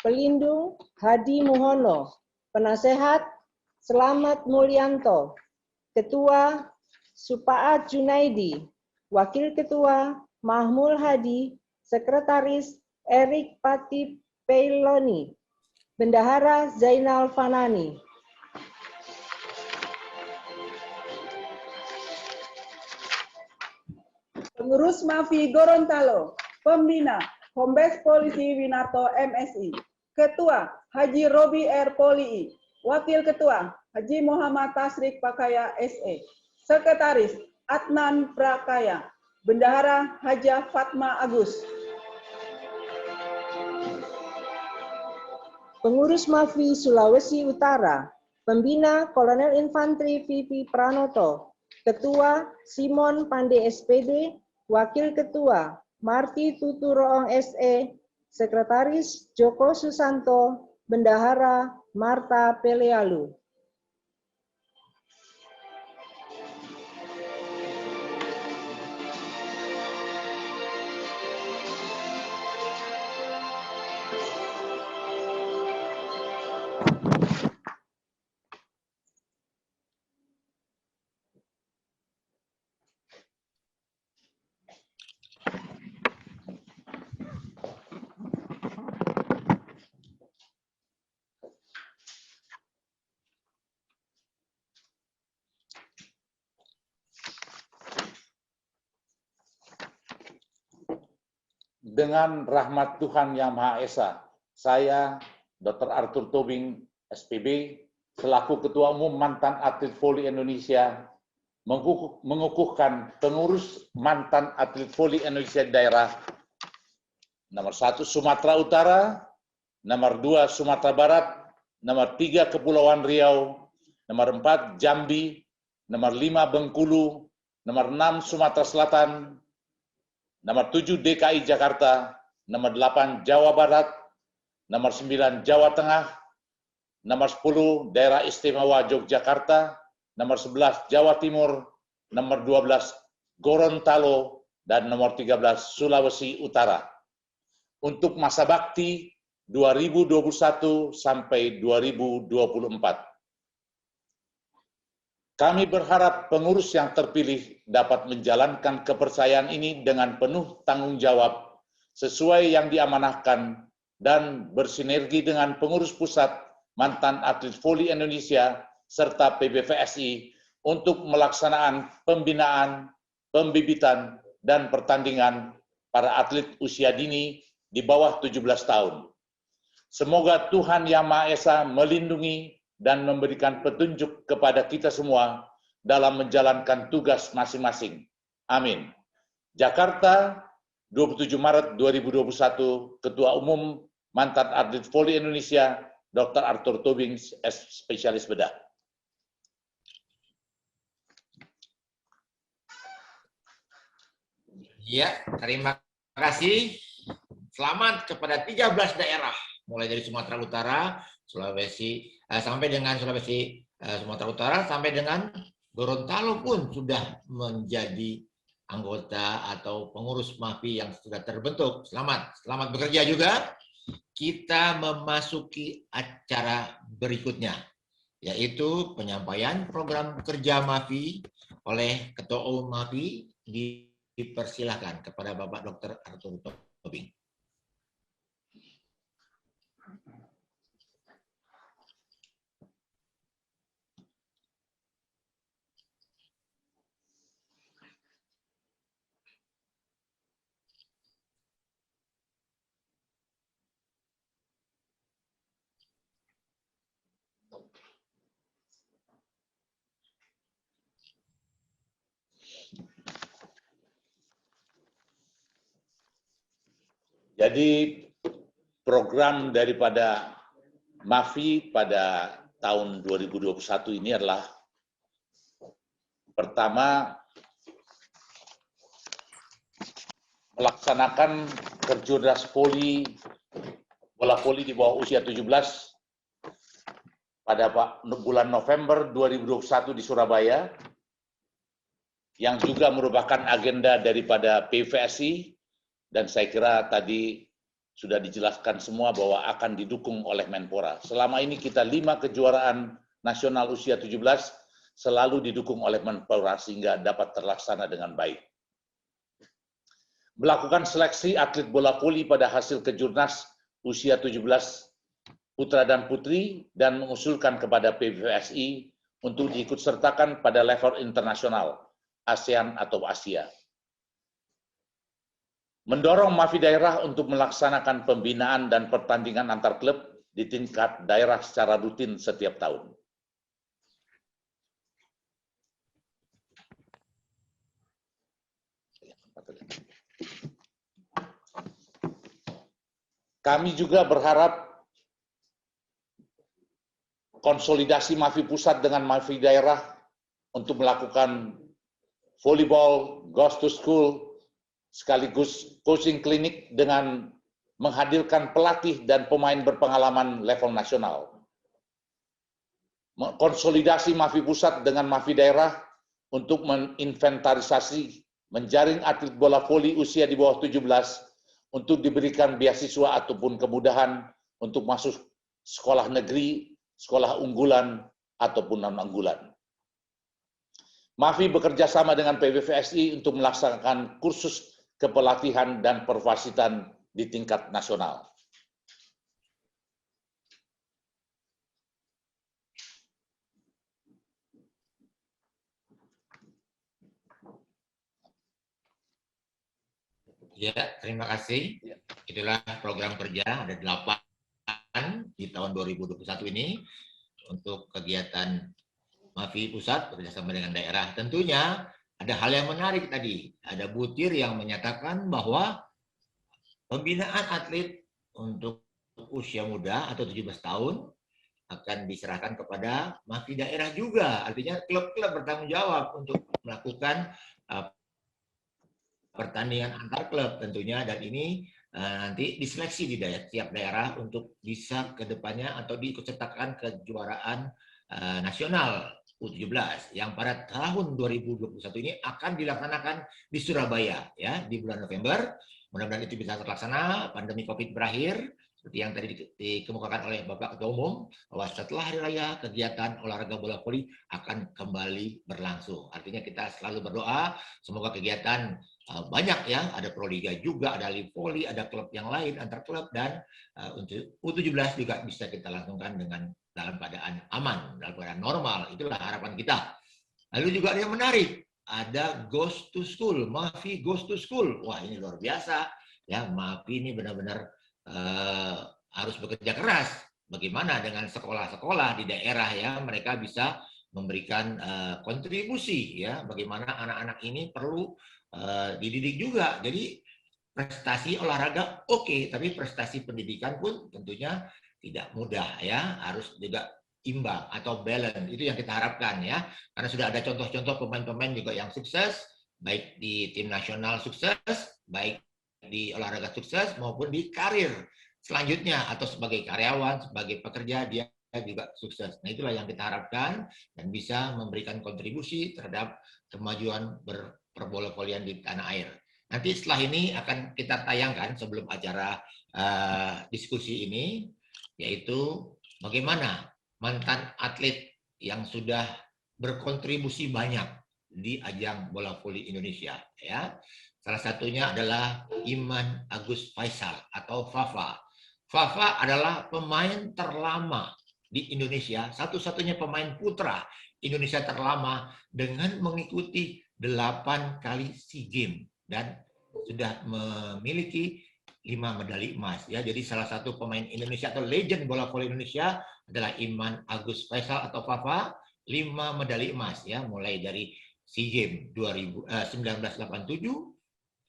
Pelindung Hadi Muhono. Penasehat Selamat Mulyanto. Ketua Supaat Junaidi. Wakil Ketua Mahmul Hadi. Sekretaris Erik Pati Peiloni. Bendahara Zainal Fanani. Pengurus MAFI Gorontalo. Pembina Kombes Polisi Winarto MSI. Ketua Haji Robi R. Polii. Wakil Ketua Haji Muhammad Tasrik Pakaya SE. Sekretaris Adnan Prakaya. Bendahara Haja Fatma Agus. Pengurus MAFI Sulawesi Utara. Pembina Kolonel Infantri Vivi Pranoto. Ketua Simon Pande SPD. Wakil Ketua Marti Tuturoong SE. Sekretaris Joko Susanto. Bendahara Marta Pelealu. Dengan rahmat Tuhan Yang Maha Esa, saya, Dr. Arthur Tobing, SPB, selaku Ketua Umum Mantan Atlet Voli Indonesia, mengukuhkan pengurus Mantan Atlet Voli Indonesia Daerah, nomor 1 Sumatera Utara, nomor 2 Sumatera Barat, nomor 3 Kepulauan Riau, nomor 4 Jambi, nomor 5 Bengkulu, nomor 6 Sumatera Selatan, nomor 7 DKI Jakarta, nomor 8 Jawa Barat, nomor 9 Jawa Tengah, nomor 10 Daerah Istimewa Yogyakarta, nomor 11 Jawa Timur, nomor 12 Gorontalo, dan nomor 13 Sulawesi Utara. untuk masa bakti 2021 sampai 2024. Kami berharap pengurus yang terpilih dapat menjalankan kepercayaan ini dengan penuh tanggung jawab sesuai yang diamanahkan dan bersinergi dengan pengurus pusat, mantan atlet voli Indonesia, serta PBVSI untuk melaksanaan pembinaan, pembibitan, dan pertandingan para atlet usia dini di bawah 17 tahun. Semoga Tuhan Yang Maha Esa melindungi dan memberikan petunjuk kepada kita semua dalam menjalankan tugas masing-masing. Amin. Jakarta, 27 Maret 2021, Ketua Umum Mantan Atlet Voli Indonesia, Dr. Arthur Tobing, Spesialis Bedah. Ya, terima kasih. Selamat kepada 13 daerah, mulai dari Sumatera Utara, Sulawesi, sampai dengan Sulawesi, Sumatera Utara, sampai dengan Gorontalo pun sudah menjadi anggota atau pengurus MAFI yang sudah terbentuk. Selamat bekerja juga. Kita memasuki acara berikutnya, yaitu penyampaian program kerja MAFI oleh Ketua Umum MAFI. Dipersilakan kepada Bapak Dr. Arthur Tobing. Jadi program daripada MAFI pada tahun 2021 ini adalah pertama melaksanakan Kerjurnas bola voli di bawah usia 17 pada bulan November 2021 di Surabaya, yang juga merupakan agenda daripada PVSI. Dan saya kira tadi sudah dijelaskan semua bahwa akan didukung oleh Menpora. Selama ini kita 5 kejuaraan nasional usia 17 selalu didukung oleh Menpora sehingga dapat terlaksana dengan baik. Melakukan seleksi atlet bola voli pada hasil kejurnas usia 17 putra dan putri dan mengusulkan kepada PBVSI untuk diikutsertakan pada level internasional, ASEAN atau Asia. Mendorong MAFI daerah untuk melaksanakan pembinaan dan pertandingan antar klub di tingkat daerah secara rutin setiap tahun. Kami juga berharap konsolidasi MAFI pusat dengan MAFI daerah untuk melakukan volleyball, goes to school, sekaligus coaching klinik dengan menghadirkan pelatih dan pemain berpengalaman level nasional. Konsolidasi MAFI pusat dengan MAFI daerah untuk menginventarisasi, menjaring atlet bola voli usia di bawah 17 untuk diberikan beasiswa ataupun kemudahan untuk masuk sekolah negeri, sekolah unggulan, ataupun non-unggulan. MAFI bekerja sama dengan PBVSI untuk melaksanakan kursus kepelatihan dan perwasitan di tingkat nasional. Ya, terima kasih. Itulah program kerja, ada 8 di tahun 2021 ini untuk kegiatan MAFI pusat bekerjasama dengan daerah. Tentunya ada hal yang menarik tadi. Ada butir yang menyatakan bahwa pembinaan atlet untuk usia muda atau 17 tahun akan diserahkan kepada MAFI daerah juga. Artinya klub-klub bertanggung jawab untuk melakukan pertandingan antar klub tentunya, dan ini nanti diseleksi di tiap daerah untuk bisa ke depannya atau diikutsertakan kejuaraan nasional U17 yang pada tahun 2021 ini akan dilaksanakan di Surabaya ya di bulan November. Mudah-mudahan itu bisa terlaksana, pandemi COVID berakhir, seperti yang tadi dikemukakan oleh Bapak Ketua Umum, bahwa setelah Hari Raya, kegiatan olahraga bola voli akan kembali berlangsung. Artinya kita selalu berdoa, semoga kegiatan banyak ya, ada Proliga juga, ada Live Volley, ada klub yang lain, antar klub, dan untuk U17 juga bisa kita langsungkan dengan dalam keadaan aman, dalam keadaan normal. Itulah harapan kita. Lalu juga ada yang menarik, ada Goes to School, MAFI Goes to School. Wah, ini luar biasa ya, MAFI ini benar-benar harus bekerja keras. Bagaimana dengan sekolah-sekolah di daerah ya, mereka bisa memberikan kontribusi ya, bagaimana anak-anak ini perlu dididik juga. Jadi prestasi olahraga oke, tapi prestasi pendidikan pun tentunya tidak mudah ya, harus juga imbang atau balance. Itu yang kita harapkan ya, karena sudah ada contoh-contoh pemain-pemain juga yang sukses, baik di tim nasional sukses, baik di olahraga sukses maupun di karir selanjutnya, atau sebagai karyawan, sebagai pekerja dia juga sukses. Nah, itulah yang kita harapkan dan bisa memberikan kontribusi terhadap kemajuan perbola volian di tanah air. Nanti setelah ini akan kita tayangkan sebelum acara diskusi ini, yaitu bagaimana mantan atlet yang sudah berkontribusi banyak di ajang bola voli Indonesia ya. Salah satunya adalah Iman Agus Faisal atau Fafa. Fafa adalah pemain terlama di Indonesia, satu-satunya pemain putra Indonesia terlama dengan mengikuti 8 kali SEA Games dan sudah memiliki 5 medali emas ya. Jadi salah satu pemain Indonesia atau legend bola voli Indonesia adalah Iman Agus Faisal atau Fafa, 5 medali emas ya, mulai dari SEA Games 1987,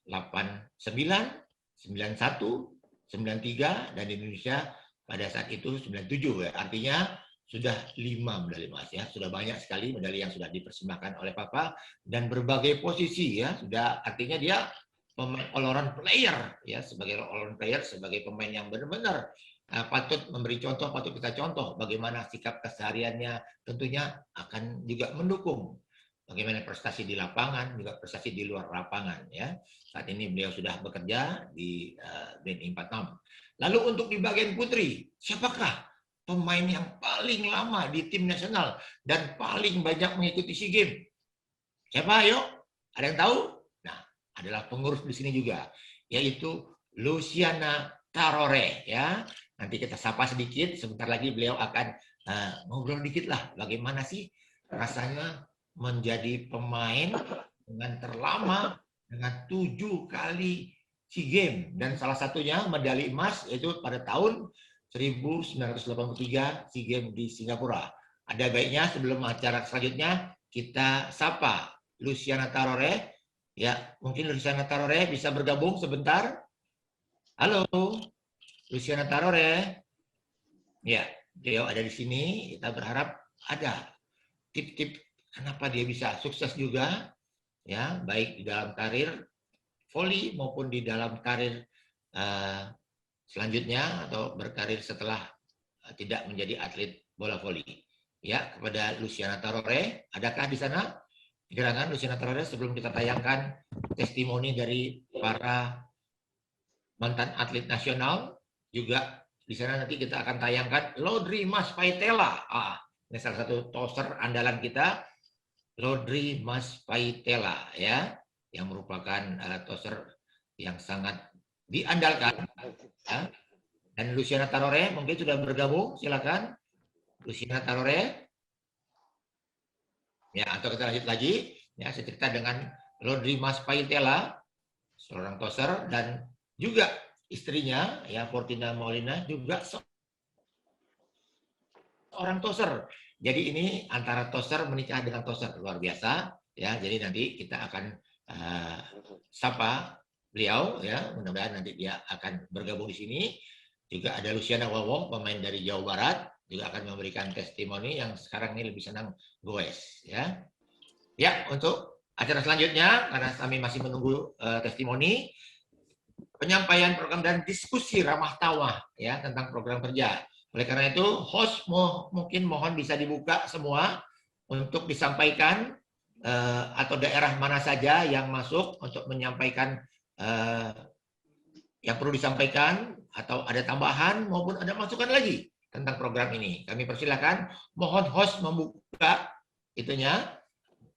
89, 91, 93, dan Indonesia pada saat itu 97 ya. Artinya sudah 5 medali emas ya, sudah banyak sekali medali yang sudah dipersembahkan oleh Papa dan berbagai posisi ya, sudah artinya dia pemain all-round player ya, sebagai all-round player, sebagai pemain yang benar-benar patut memberi contoh, patut kita contoh bagaimana sikap kesehariannya, tentunya akan juga mendukung bagaimana prestasi di lapangan, juga prestasi di luar lapangan ya. Saat ini beliau sudah bekerja di BNI 46. Lalu untuk di bagian putri, siapakah pemain yang paling lama di tim nasional dan paling banyak mengikuti SEA Games? Siapa? Ayo, ada yang tahu? Nah, adalah pengurus di sini juga, yaitu Luciana Tarore ya. Nanti kita sapa sedikit, sebentar lagi beliau akan ngobrol dikit lah bagaimana sih rasanya menjadi pemain dengan terlama dengan 7 kali SEA Games dan salah satunya medali emas yaitu pada tahun 1983 SEA Games di Singapura. Ada baiknya sebelum acara selanjutnya kita sapa Luciana Tarore. Ya, mungkin Luciana Tarore bisa bergabung sebentar. Halo, Luciana Tarore. Ya, beliau ada di sini. Kita berharap ada tip-tip kenapa dia bisa sukses juga, ya, baik di dalam karir voli maupun di dalam karir selanjutnya atau berkarir setelah tidak menjadi atlet bola voli. Ya, kepada Luciana Tarore, adakah di sana gerangan Luciana Tarore sebelum kita tayangkan testimoni dari para mantan atlet nasional? Juga di sana nanti kita akan tayangkan Lodri Mas Paitela. Ini salah satu toser andalan kita, Lodri Mas Paitela ya, yang merupakan toser yang sangat diandalkan. Ya. Dan Luciana Tarore mungkin sudah bergabung, silakan. Luciana Tarore. Ya, atau kita lanjut lagi. Ya, saya cerita dengan Lodri Mas Paitela, seorang toser, dan juga istrinya, ya, Fortina Maulina, juga seorang toser. Jadi ini antara toser menikah dengan toser, luar biasa. Ya, jadi nanti kita akan sapa beliau, ya, mudah-mudahan nanti dia akan bergabung di sini. Juga ada Luciana Wawong, pemain dari Jawa Barat, juga akan memberikan testimoni yang sekarang ini lebih senang goes, ya. Ya, untuk acara selanjutnya, karena kami masih menunggu testimoni, penyampaian program dan diskusi ramah tawa, ya, tentang program kerja. Oleh karena itu, host mungkin mohon bisa dibuka semua untuk disampaikan atau daerah mana saja yang masuk untuk menyampaikan yang perlu disampaikan atau ada tambahan maupun ada masukan lagi tentang program ini? Kami persilakan, mohon host membuka itunya,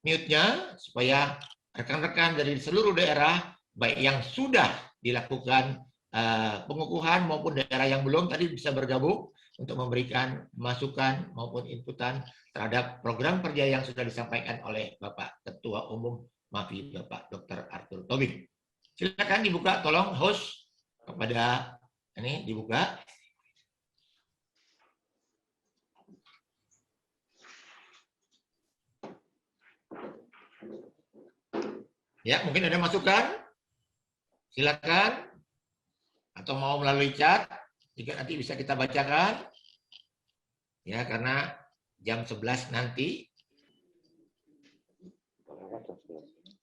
mute-nya, supaya rekan-rekan dari seluruh daerah, baik yang sudah dilakukan pengukuhan maupun daerah yang belum, tadi bisa bergabung untuk memberikan masukan maupun inputan terhadap program kerja yang sudah disampaikan oleh Bapak Ketua Umum MAFI, Bapak Dr. Arthur Tobing. Silakan dibuka, tolong host kepada ini dibuka. Ya, mungkin ada masukan. Silakan. Atau mau melalui chat, jika nanti bisa kita bacakan. Ya, karena jam 11 nanti.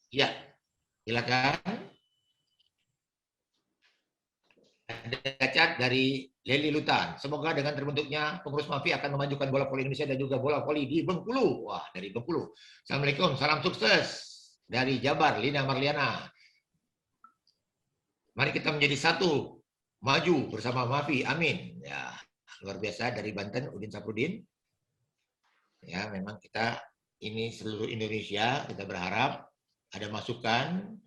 Ya, silakan. Ada chat dari Leli Lutan. Semoga dengan terbentuknya pengurus MAFI akan memajukan bola voli Indonesia dan juga bola voli di Bengkulu. Wah, dari Bengkulu. Assalamualaikum, salam sukses. Dari Jabar, Lina Marliana. Mari kita menjadi satu. Maju bersama MAFI, amin. Ya, luar biasa dari Banten, Udin Saprudin. Ya, memang kita ini seluruh Indonesia, kita berharap ada masukan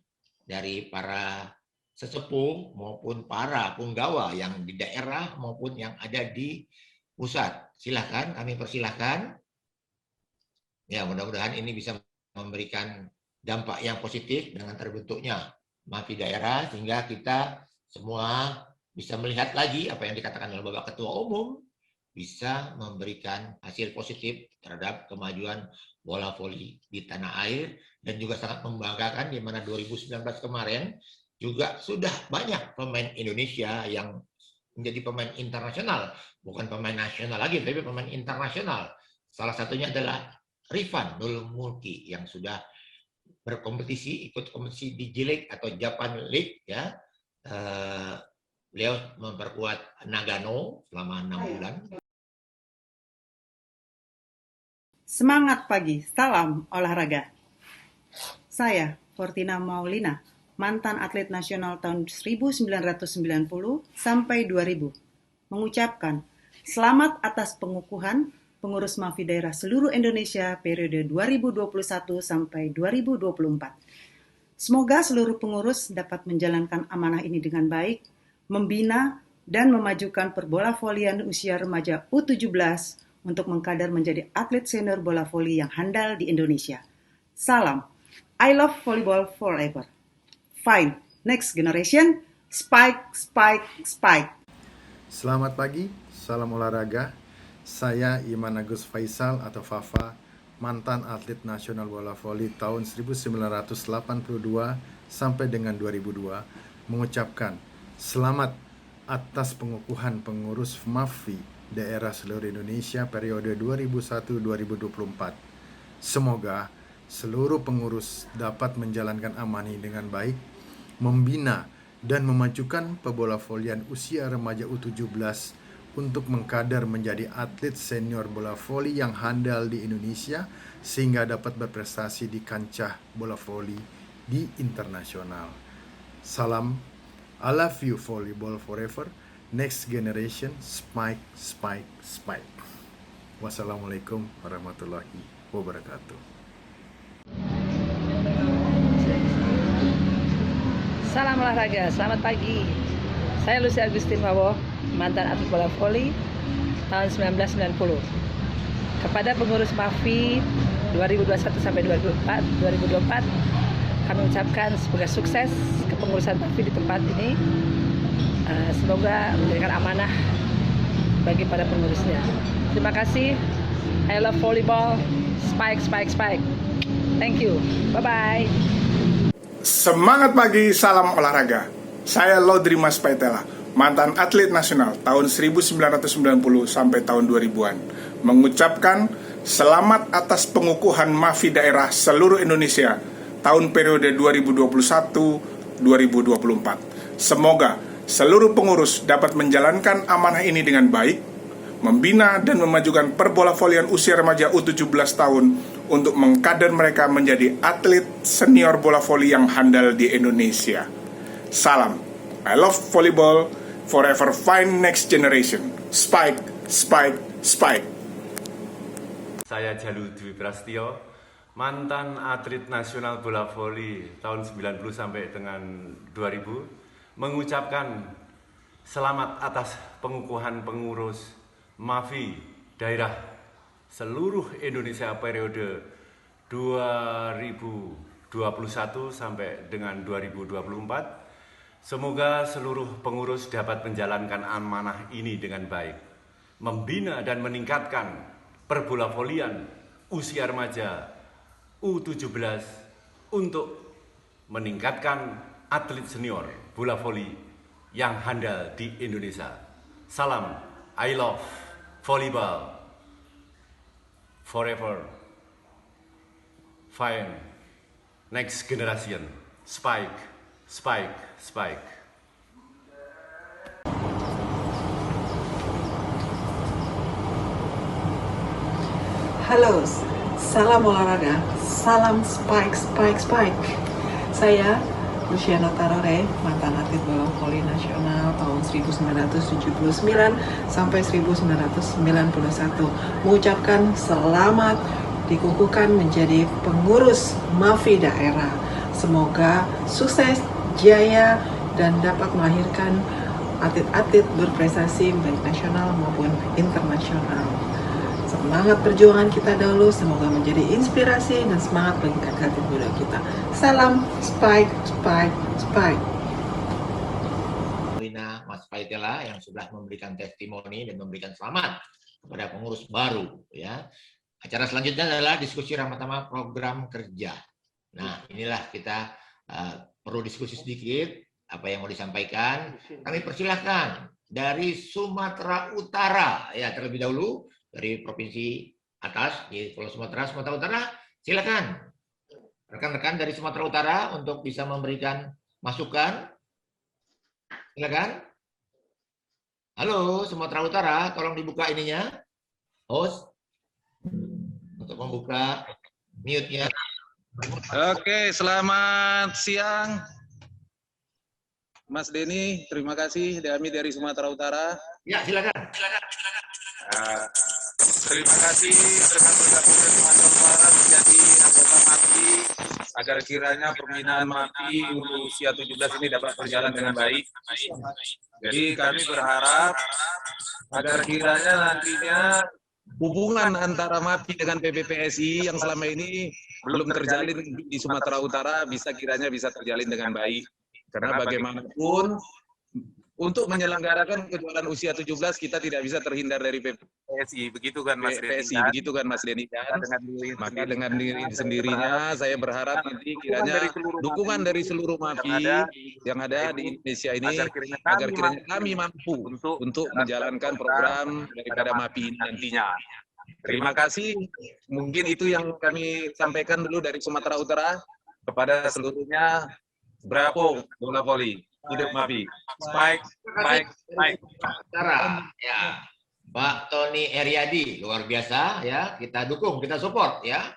dari para sesepuh maupun para punggawa yang di daerah maupun yang ada di pusat. Silakan, kami persilahkan. Ya, mudah-mudahan ini bisa memberikan dampak yang positif dengan terbentuknya MAFI daerah, sehingga kita semua bisa melihat lagi apa yang dikatakan oleh Bapak Ketua Umum, bisa memberikan hasil positif terhadap kemajuan bola voli di tanah air, dan juga sangat membanggakan di mana 2019 kemarin juga sudah banyak pemain Indonesia yang menjadi pemain internasional, bukan pemain nasional lagi, tapi pemain internasional. Salah satunya adalah Rifan Nul Mulki yang sudah berkompetisi, ikut kompetisi di J-League atau Japan League, ya. Beliau memperkuat Nagano selama 6 bulan. Semangat pagi, salam olahraga. Saya, Fortina Maulina, mantan atlet nasional tahun 1990 sampai 2000, mengucapkan selamat atas pengukuhan pengurus MAFI daerah seluruh Indonesia periode 2021 sampai 2024. Semoga seluruh pengurus dapat menjalankan amanah ini dengan baik, membina dan memajukan perbola volian usia remaja U17 untuk mengkader menjadi atlet senior bola voli yang handal di Indonesia. Salam, I love volleyball forever. Fine, next generation, spike, spike, spike. Selamat pagi, salam olahraga. Saya Iman Agus Faisal atau Fafa, mantan atlet nasional bola voli tahun 1982 sampai dengan 2002, mengucapkan selamat atas pengukuhan pengurus MAFI daerah seluruh Indonesia periode 2001-2024. Semoga seluruh pengurus dapat menjalankan amanah dengan baik, membina dan memajukan pebola volian usia remaja U17 untuk mengkader menjadi atlet senior bola voli yang handal di Indonesia sehingga dapat berprestasi di kancah bola voli di internasional. Salam, I love you volleyball forever. Next generation, spike, spike, spike. Wassalamualaikum warahmatullahi wabarakatuh. Salam olahraga, selamat pagi. Saya Lucy Agustin Wawo, mantan atlet bola voli tahun 1990. Kepada pengurus MAFI 2021 sampai 2024, kami ucapkan semoga sukses kepengurusan MAFI di tempat ini. Semoga memberikan amanah bagi para pengurusnya. Terima kasih. I love volleyball. Spike, spike, spike. Thank you. Bye-bye. Semangat pagi, salam olahraga. Saya Laudri Mas Paitela, mantan atlet nasional tahun 1990 sampai tahun 2000-an, mengucapkan selamat atas pengukuhan MAFI daerah seluruh Indonesia tahun periode 2021-2024. Semoga seluruh pengurus dapat menjalankan amanah ini dengan baik, membina dan memajukan perbola volian usia remaja U17 tahun untuk mengkader mereka menjadi atlet senior bola voli yang handal di Indonesia. Salam, I love volleyball, forever find next generation. Spike, spike, spike. Saya Jalu Dwi Prastio, mantan atlet nasional bola voli tahun 90 sampai dengan 2000, mengucapkan selamat atas pengukuhan pengurus MAFI daerah seluruh Indonesia periode 2021 sampai dengan 2024. Semoga seluruh pengurus dapat menjalankan amanah ini dengan baik, membina dan meningkatkan perbola volian usia remaja U17 untuk meningkatkan atlet senior bola voli yang handal di Indonesia. Salam, I love volleyball, forever find next generation. Spike, spike, spike. Halo, salam olahraga, salam spike, spike, spike. Saya Luciana Tarore, mantan atlet bola voli nasional tahun 1979 sampai 1991, mengucapkan selamat dikukuhkan menjadi pengurus MAFI daerah. Semoga sukses, jaya, dan dapat melahirkan atlet-atlet berprestasi baik nasional maupun internasional. Semangat perjuangan kita dahulu, semoga menjadi inspirasi dan semangat bagi kakak-kakak muda kita. Salam Spike, Spike, Spike. Lina Mas Paitela yang sudah memberikan testimoni dan memberikan selamat kepada pengurus baru. Ya, acara selanjutnya adalah diskusi ramah-tamah program kerja. Nah, inilah kita perlu diskusi sedikit apa yang mau disampaikan. Kami persilahkan dari Sumatera Utara ya terlebih dahulu. Dari provinsi atas di Pulau Sumatera Utara, silakan rekan-rekan dari Sumatera Utara untuk bisa memberikan masukan. Silakan. Halo Sumatera Utara, tolong dibuka ininya, host, untuk membuka mute-nya. Oke, selamat siang, Mas Denny. Terima kasih, kami dari Sumatera Utara. Ya, silakan. Terima kasih dengan bergabung dari Sumatera Utara menjadi anggota MAFI agar kiranya pembinaan MAFI untuk usia 17 ini dapat berjalan dengan baik. Jadi kami berharap agar kiranya nantinya hubungan antara MAFI dengan PBPSI yang selama ini belum terjalin di Sumatera Utara kiranya bisa terjalin dengan baik. Karena bagaimanapun untuk menyelenggarakan kejuaraan usia 17 kita tidak bisa terhindar dari PSI, begitu kan Mas Denny? PSI, begitu kan Mas Denny? Maka dengan diri sendirinya saya berharap nanti kiranya dukungan dari seluruh MAFI yang ada di Indonesia ini agar kiranya kami mampu untuk menjalankan program daripada MAFI ini nantinya. Terima kasih. Mungkin itu yang kami sampaikan dulu dari Sumatera Utara kepada seluruhnya. Bravo bola voli. Hidup MAFI. Spike, spike, spike. Cara ya, Pak Tony Eriadi luar biasa ya, kita dukung, kita support ya.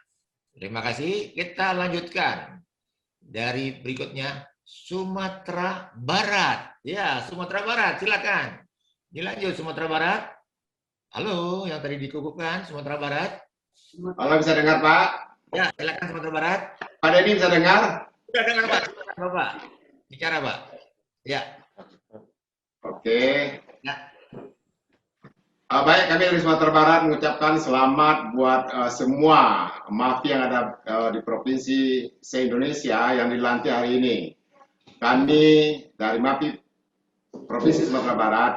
Terima kasih. Kita lanjutkan dari berikutnya Sumatera Barat. Ya, Sumatera Barat, silakan. Dilanjut Sumatera Barat. Halo, yang tadi dikukuhkan Sumatera Barat. Halo, bisa dengar Pak? Ya, silakan Sumatera Barat. Pak Denny bisa dengar? Sudah dengar Pak. Bapak, bicara Pak. Ya. Oke. Ya. Baik, kami dari Sumatera Barat mengucapkan selamat buat semua MAFI yang ada di provinsi se-Indonesia yang dilantik hari ini. Kami dari MAFI Provinsi Sumatera Barat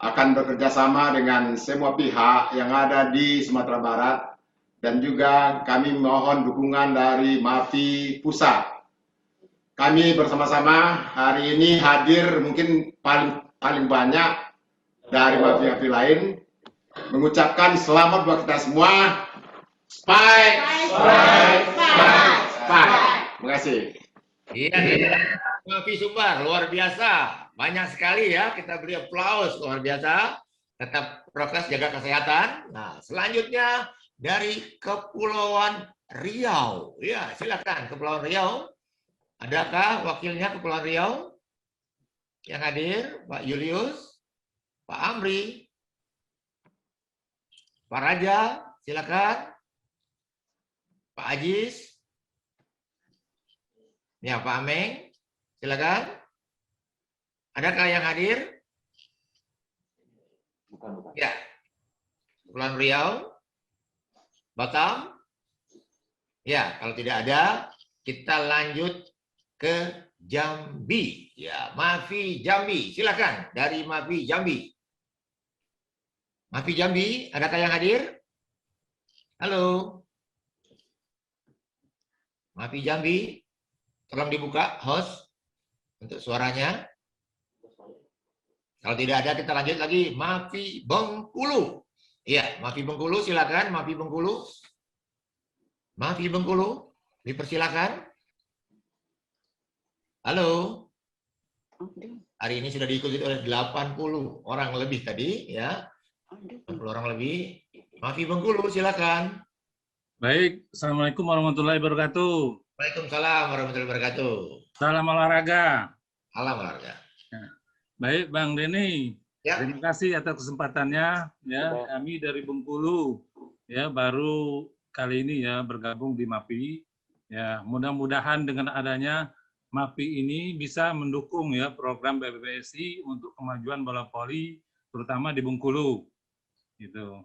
akan bekerja sama dengan semua pihak yang ada di Sumatera Barat dan juga kami mohon dukungan dari MAFI Pusat. Kami bersama-sama hari ini hadir mungkin paling banyak dari MAFI lain mengucapkan selamat buat kita semua. Spike, spike, spike, spike. Terima kasih. Iya, MAFI Sumbar luar biasa, banyak sekali ya, kita beri aplaus luar biasa. Tetap prokes, jaga kesehatan. Nah, selanjutnya dari Kepulauan Riau, ya silakan Kepulauan Riau. Adakah wakilnya Kepulauan Riau? yang hadir, Pak Julius, Pak Amri, Pak Raja, silakan. Pak Ajis, ya Pak Ameng, silakan. Adakah yang hadir? Ya, Kepulauan Riau, Batam. Ya, kalau tidak ada, kita lanjut ke Jambi. Ya, Mafi Jambi, silakan dari Mafi Jambi. Mafi Jambi, adakah yang hadir? Halo. Mafi Jambi, tolong dibuka host untuk suaranya. Kalau tidak ada, kita lanjut lagi. Mafi Bengkulu. Iya, Mafi Bengkulu, silakan. Mafi Bengkulu. Mafi Bengkulu, dipersilakan. Halo. Hari ini sudah diikuti oleh 80 orang lebih tadi, ya. 80 orang lebih. Mafi Bengkulu, silakan. Baik, Assalamualaikum warahmatullahi wabarakatuh. Waalaikumsalam warahmatullahi wabarakatuh. Salam olahraga. Salam olahraga. Baik, Bang Denny. Ya. Terima kasih atas kesempatannya. Ya, kami dari Bengkulu, ya baru kali ini ya bergabung di MAPI. Ya, mudah-mudahan dengan adanya MAPI ini bisa mendukung ya program PBBSI untuk kemajuan bola voli, terutama di Bengkulu. Gitu.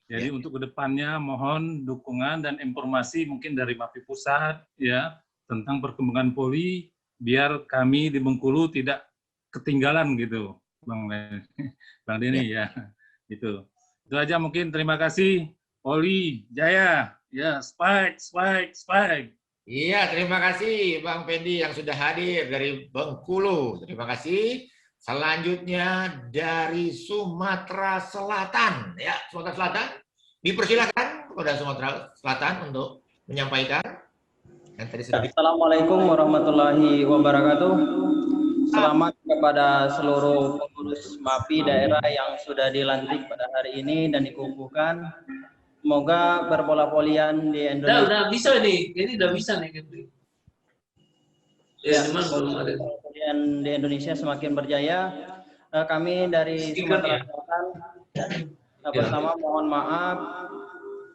Jadi untuk kedepannya mohon dukungan dan informasi mungkin dari MAPI Pusat ya tentang perkembangan voli biar kami di Bengkulu tidak ketinggalan gitu, Bang Denny ya. Itu aja mungkin. Terima kasih. Oli Jaya ya, spike. Iya, terima kasih Bang Pendi yang sudah hadir dari Bengkulu. Terima kasih. Selanjutnya dari Sumatera Selatan, ya Sumatera Selatan, dipersilakan kepada Sumatera Selatan untuk menyampaikan. Yang tadi sudah Assalamualaikum warahmatullahi wabarakatuh. Selamat kepada seluruh pengurus MAPI daerah yang sudah dilantik pada hari ini dan dikukuhkan. Semoga berbola volian di Indonesia. Udah bisa nih, ini udah bisa nih. Ya, di Indonesia semakin berjaya. Kami dari Sumatera Selatan pertama mohon maaf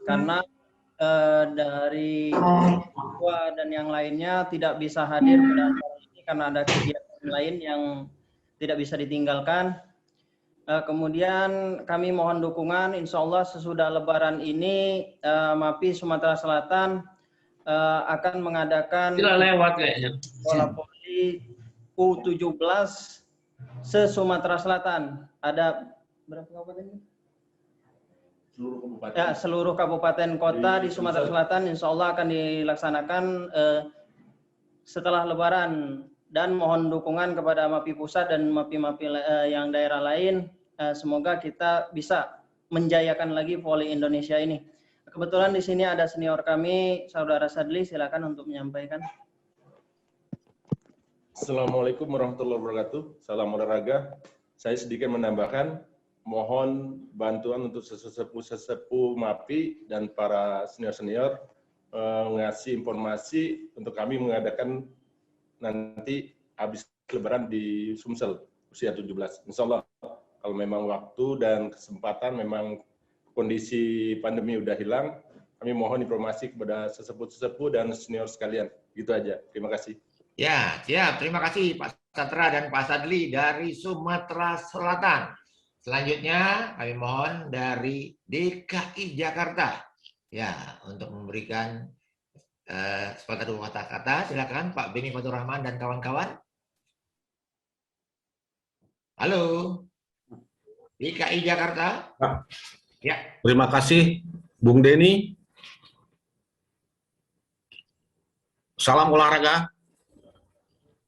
karena dari ketua dan yang lainnya tidak bisa hadir pada hari ini karena ada kegiatan lain yang tidak bisa ditinggalkan. Kemudian kami mohon dukungan, insya Allah sesudah Lebaran ini MAPI Sumatera Selatan akan mengadakan bola voli U17 se-Sumatera Selatan. Ada berapa kabupaten? Seluruh kabupaten. Ya, seluruh kabupaten kota di Sumatera Selatan insya Allah akan dilaksanakan setelah Lebaran. Dan mohon dukungan kepada MAPI Pusat dan MAPI-MAPI yang daerah lain. Semoga kita bisa menjayakan lagi voli Indonesia ini. Kebetulan di sini ada senior kami, Saudara Sadli, silakan untuk menyampaikan. Assalamualaikum warahmatullahi wabarakatuh. Salam olahraga. Saya sedikit menambahkan, mohon bantuan untuk sesepuh MAPI dan para senior-senior ngasih informasi untuk kami mengadakan nanti habis Lebaran di Sumsel usia 17. Insya Allah kalau memang waktu dan kesempatan memang kondisi pandemi udah hilang, kami mohon informasi kepada sesepuh-sesepuh dan senior sekalian. Gitu aja. Terima kasih. Ya, siap. Terima kasih Pak Satra dan Pak Sadli dari Sumatera Selatan. Selanjutnya kami mohon dari DKI Jakarta. Ya, untuk memberikan sepatah dua kata-kata, silakan Pak Beni Fatur Rahman dan kawan-kawan. Halo, DKI Jakarta. Ya. Terima kasih, Bung Denny. Salam olahraga.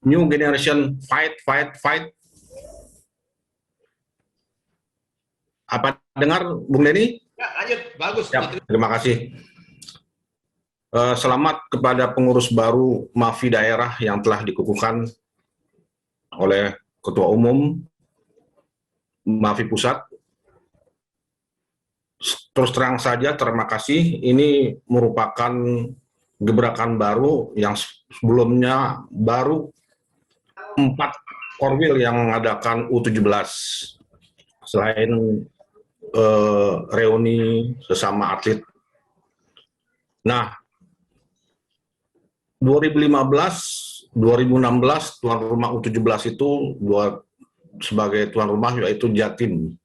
New generation fight. Apa dengar, Bung Denny? Ya, lanjut. Bagus. Ya, terima kasih. Selamat kepada pengurus baru MAPI daerah yang telah dikukuhkan oleh Ketua Umum MAPI Pusat. Terus terang saja, terima kasih. Ini merupakan gebrakan baru yang sebelumnya baru 4 Korwil yang mengadakan U17 selain reuni sesama atlet. Nah, 2015, 2016 tuan rumah U17 itu sebagai tuan rumah yaitu Jatim,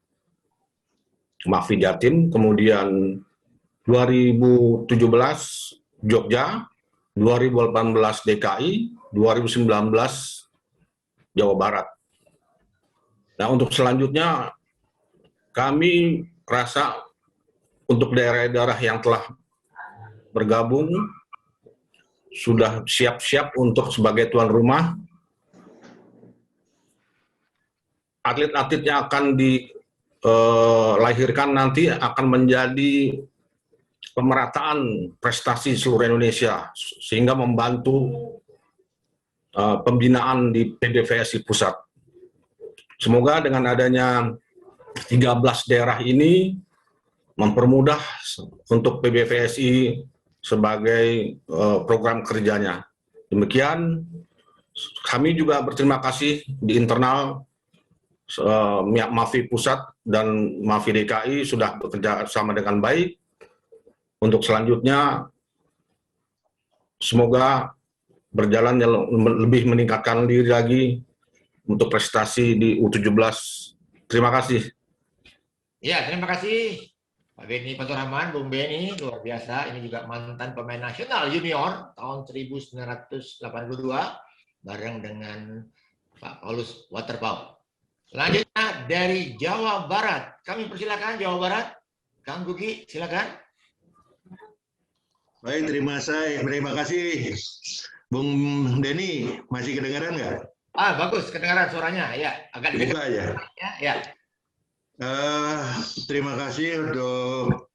Mafi Jatim, kemudian 2017 Jogja, 2018 DKI, 2019 Jawa Barat. Nah, untuk selanjutnya kami rasa untuk daerah-daerah yang telah bergabung sudah siap-siap untuk sebagai tuan rumah. Atlet-atlet yang akan dilahirkan nanti akan menjadi pemerataan prestasi seluruh Indonesia sehingga membantu pembinaan di PBVSI pusat. Semoga dengan adanya 13 daerah ini mempermudah untuk PBVSI sebagai program kerjanya. Demikian, kami juga berterima kasih di internal Mafi Pusat dan Mafi DKI sudah bekerja sama dengan baik. Untuk selanjutnya, semoga berjalan lebih meningkatkan diri lagi untuk prestasi di U17. Terima kasih. Ya, terima kasih Pak Beni Faturrahman, Bung Beni, luar biasa. Ini juga mantan pemain nasional junior tahun 1982 bareng dengan Pak Paulus Waterpauw. Selanjutnya dari Jawa Barat. Kami persilakan Jawa Barat. Kang Gugi, silakan. Baik, terima kasih. Bung Deni, masih kedengaran nggak? Bagus, kedengaran suaranya. Ya, agak buka ya. Ya. Terima kasih untuk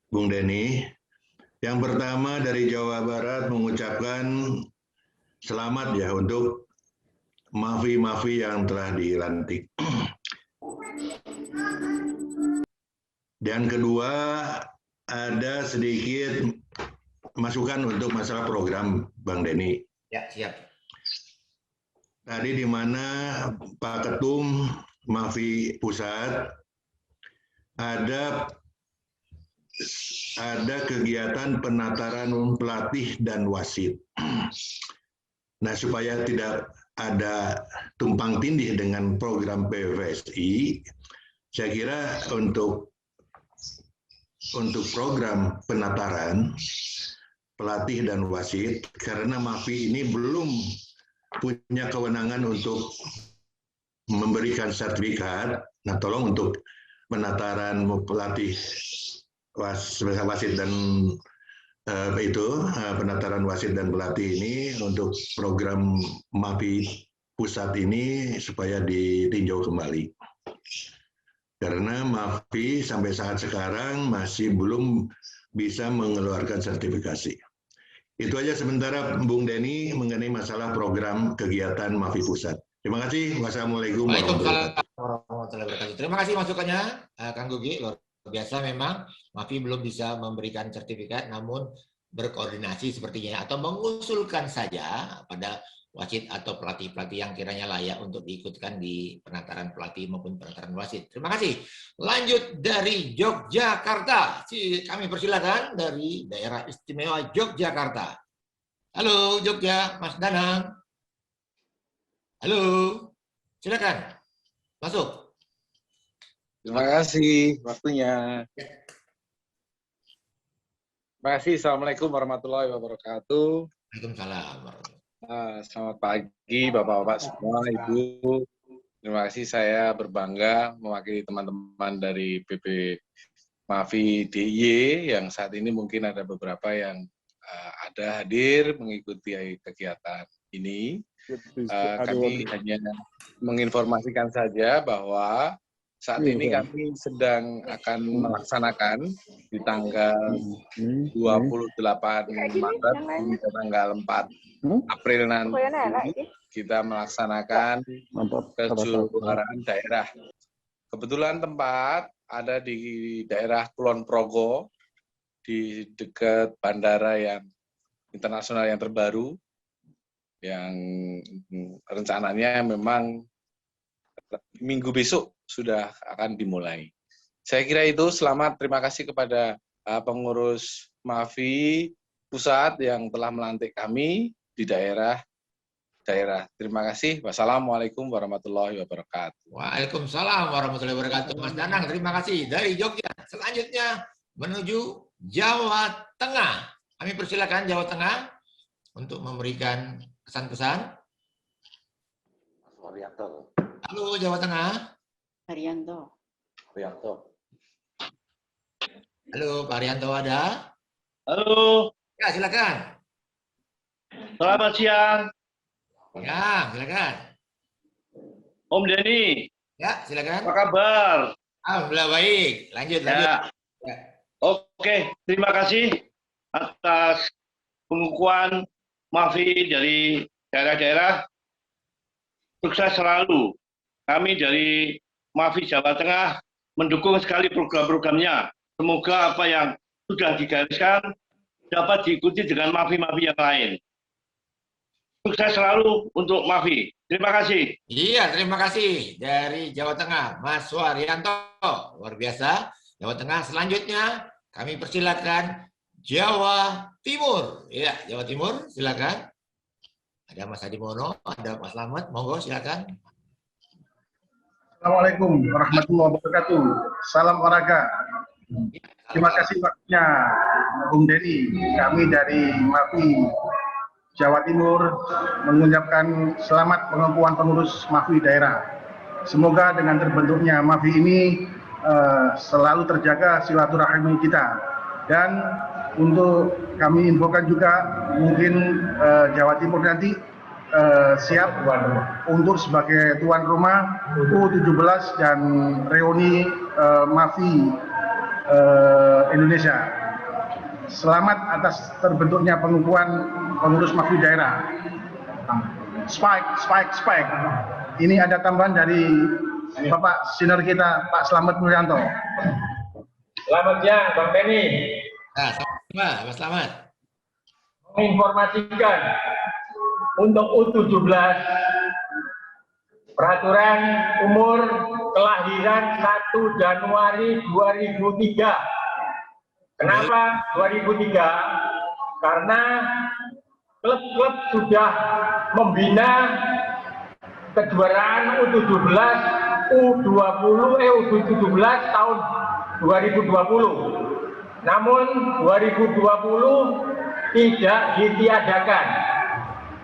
Bung Deni. Yang pertama dari Jawa Barat mengucapkan selamat ya untuk Mafi yang telah dilantik. Dan kedua, ada sedikit masukan untuk masalah program Bang Deni. Ya, siap. Tadi di mana Pak Ketum Mafi Pusat ada kegiatan penataran pelatih dan wasit. Nah, supaya tidak ada tumpang tindih dengan program PBVSI, saya kira untuk program penataran pelatih dan wasit, karena Mafi ini belum punya kewenangan untuk memberikan sertifikat, nah tolong untuk penataran pelatih wasit dan penataran wasit dan pelatih ini untuk program Mafi Pusat ini supaya ditinjau kembali. Karena Mafi sampai saat sekarang masih belum bisa mengeluarkan sertifikasi. Itu aja sementara Bung Deni mengenai masalah program kegiatan Mafi Pusat. Terima kasih. Wassalamualaikum warahmatullahi wabarakatuh. Terima kasih masukannya, Kang Gugi. Luar biasa memang Mafi belum bisa memberikan sertifikat, namun berkoordinasi sepertinya atau mengusulkan saja pada wasit atau pelatih-pelatih yang kiranya layak untuk diikutkan di penataran pelatih maupun penataran wasit. Terima kasih. Lanjut dari Yogyakarta. Kami persilakan dari daerah istimewa Yogyakarta. Halo Jogja, Mas Danang. Halo, silakan masuk. Terima kasih waktunya. Terima kasih. Assalamualaikum warahmatullahi wabarakatuh. Waalaikumsalam. Selamat pagi Bapak-Bapak semua, Ibu. Terima kasih, saya berbangga mewakili teman-teman dari PP Mafi DIY yang saat ini mungkin ada beberapa yang ada hadir mengikuti kegiatan ini. Kami hanya menginformasikan saja bahwa saat ini kami sedang akan melaksanakan di tanggal 28 Maret hingga tanggal 4 April nanti kita melaksanakan kejuaraan daerah. Kebetulan tempat ada di daerah Kulon Progo, di dekat bandara yang internasional yang terbaru. yang rencananya memang minggu besok sudah akan dimulai. Saya kira itu. Selamat, terima kasih kepada pengurus MAFI pusat yang telah melantik kami di daerah. Terima kasih. Wassalamualaikum warahmatullahi wabarakatuh. Waalaikumsalam warahmatullahi wabarakatuh. Mas Danang, terima kasih. Dari Jogja, selanjutnya menuju Jawa Tengah. Kami persilakan Jawa Tengah untuk memberikan kesan-kesan. Halo Jawa Tengah. Haryanto. Halo Pak Haryanto, ada? Halo. Ya, silakan. Selamat siang. Ya, silakan. Om Denny. Ya, silakan. Apa kabar? Alhamdulillah baik. Lanjut. Ya. Oke, terima kasih atas pengukuhan MAFI dari daerah-daerah. Sukses selalu. Kami dari MAFI Jawa Tengah mendukung sekali program-programnya. Semoga apa yang sudah digariskan dapat diikuti dengan MAFI-MAFI yang lain. Sukses selalu untuk MAFI. Terima kasih. Iya, terima kasih dari Jawa Tengah, Mas Suharyanto. Luar biasa. Jawa Tengah. Selanjutnya kami persilakan Jawa Timur. Ya, Jawa Timur, silakan. Ada Mas Adimono, ada Mas Slamet, monggo silakan. Assalamualaikum warahmatullahi wabarakatuh. Salam olahraga. Terima kasih waktunya, Bung Denny. Kami dari MAFI Jawa Timur mengucapkan selamat pengukuhan pengurus MAFI daerah. Semoga dengan terbentuknya MAFI ini selalu terjaga silaturahmi kita. Dan untuk kami infokan juga mungkin Jawa Timur nanti siap untuk sebagai tuan rumah U17 dan reuni MAFI Indonesia. Selamat atas terbentuknya pengukuhan pengurus MAFI daerah. Spike. Ini ada tambahan dari Bapak Senior kita, Pak Slamet Mulyanto. Selamat siang, Bang Denny. Nah, Mas Slamet. Menginformasikan untuk U17 peraturan umur kelahiran 1 Januari 2003. Kenapa 2003? Karena klub-klub sudah membina kejuaraan U17, U17 tahun 2020. Namun 2020 tidak ditiadakan.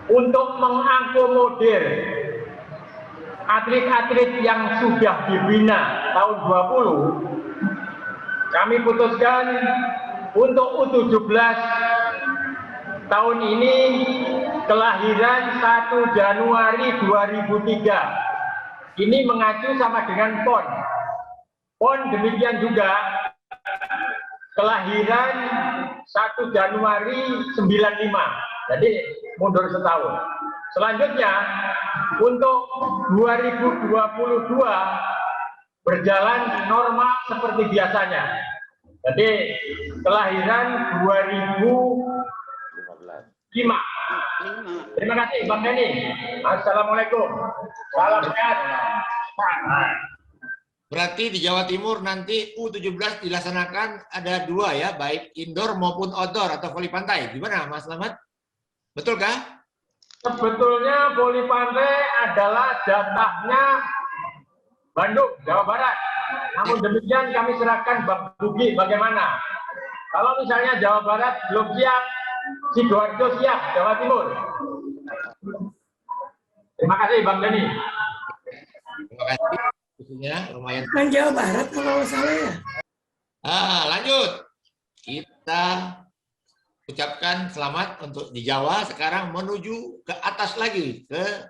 Untuk mengakomodir atlet-atlet yang sudah dibina tahun 20, kami putuskan untuk U17 tahun ini kelahiran 1 Januari 2003. Ini mengacu sama dengan PON. PON demikian juga kelahiran 1 Januari 95. Jadi mundur setahun. Selanjutnya untuk 2022 berjalan normal seperti biasanya. Jadi kelahiran 2005. Terima kasih Bang Denny. Assalamualaikum. Salam sehat. Berarti di Jawa Timur nanti U17 dilaksanakan ada 2 ya, baik indoor maupun outdoor atau voli pantai. Gimana Mas Slamet? Betulkah? Sebetulnya voli pantai adalah jatahnya Bandung, Jawa Barat. Namun demikian kami serahkan Bang Bugi bagaimana. Kalau misalnya Jawa Barat belum siap, Sidoarjo siap, Jawa Timur. Terima kasih Bang Denny. Terima kasih. Khususnya lumayan. Kan Jawa Barat kalau salah ya. Lanjut. Kita ucapkan selamat untuk di Jawa. Sekarang menuju ke atas lagi, ke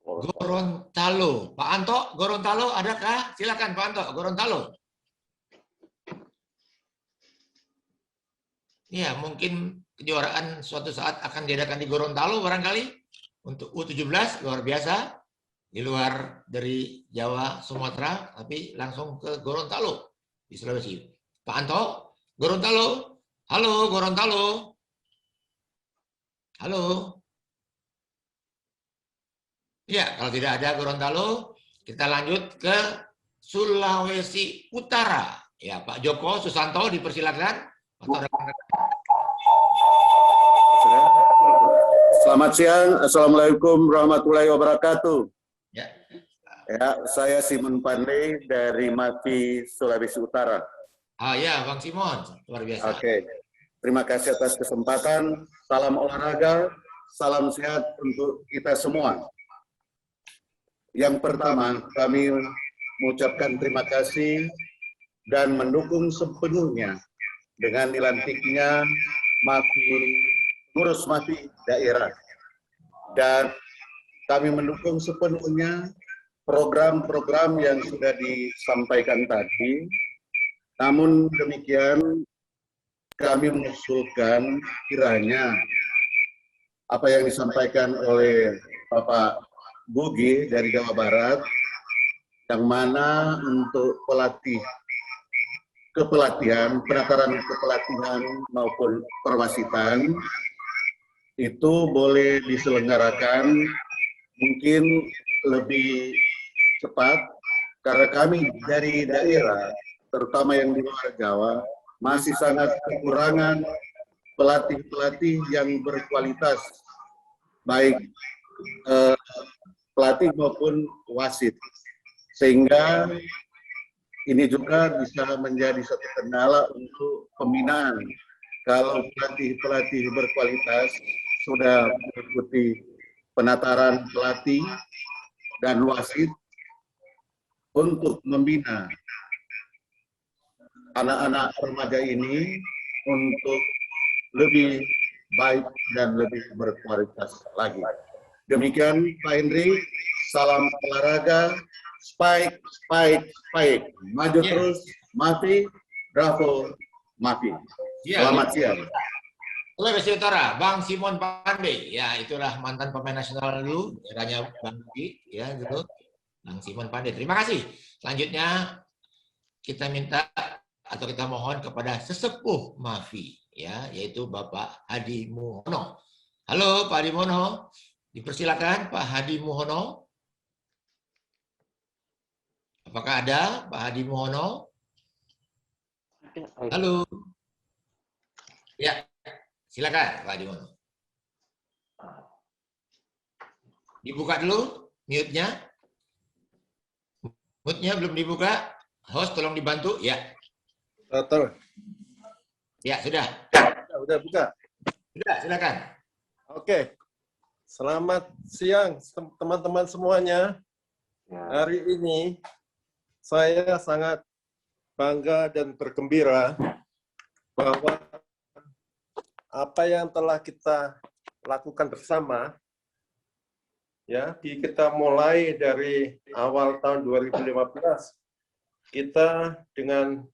Gorontalo. Pak Anto, Gorontalo adakah? Silakan Pak Anto, Gorontalo. Ya, mungkin kejuaraan suatu saat akan diadakan di Gorontalo barangkali untuk U17, luar biasa. Di luar dari Jawa, Sumatera, tapi langsung ke Gorontalo di Sulawesi. Pak Anto, Gorontalo. Halo, Gorontalo. Halo. Ya, kalau tidak ada Gorontalo, kita lanjut ke Sulawesi Utara. Ya, Pak Joko Susanto dipersilakan. Selamat siang, Assalamualaikum warahmatullahi wabarakatuh. Ya. Ya, saya Simon Pandey dari MAFI Sulawesi Utara. Ah ya, Bang Simon, luar biasa. Oke, terima kasih atas kesempatan. Salam olahraga, salam sehat untuk kita semua. Yang pertama, kami mengucapkan terima kasih dan mendukung sepenuhnya dengan dilantiknya pengurus MAFI daerah. Dan kami mendukung sepenuhnya program-program yang sudah disampaikan tadi. Namun demikian, kami mengusulkan kiranya apa yang disampaikan oleh Bapak Bugi dari Jawa Barat, yang mana untuk penataran kepelatihan maupun perwasitan, itu boleh diselenggarakan mungkin lebih cepat, karena kami dari daerah, terutama yang di luar Jawa, masih sangat kekurangan pelatih-pelatih yang berkualitas, baik pelatih maupun wasit. Sehingga ini juga bisa menjadi satu kendala untuk pembinaan. Kalau pelatih-pelatih berkualitas sudah mengikuti penataran pelatih dan wasit untuk membina anak-anak remaja ini untuk lebih baik dan lebih berkualitas lagi. Demikian Pak Hendri, salam olahraga, spike, maju terus, MAFI, bravo, MAFI. Selamat siang. Sulawesi Utara, Bang Simon Pandey, ya itulah mantan pemain nasional dulu, eranya Bang Bugi, ya gitu. Bang Simon Pandey, terima kasih. Selanjutnya kita minta atau kita mohon kepada sesepuh MAFI, ya, yaitu Bapak Hadi Muhono. Halo Pak Hadi Muhono, dipersilakan Pak Hadi Muhono. Apakah ada Pak Hadi Muhono? Halo. Ya, silakan Pak Hadi Muhono. Dibuka dulu mute-nya. Mute-nya belum dibuka. Host tolong dibantu, ya. Betul. Ya, sudah. Udah buka. Sudah, silakan. Oke. Selamat siang teman-teman semuanya. Hari ini saya sangat bangga dan bergembira bahwa apa yang telah kita lakukan bersama, ya, kita mulai dari awal tahun 2015, kita dengan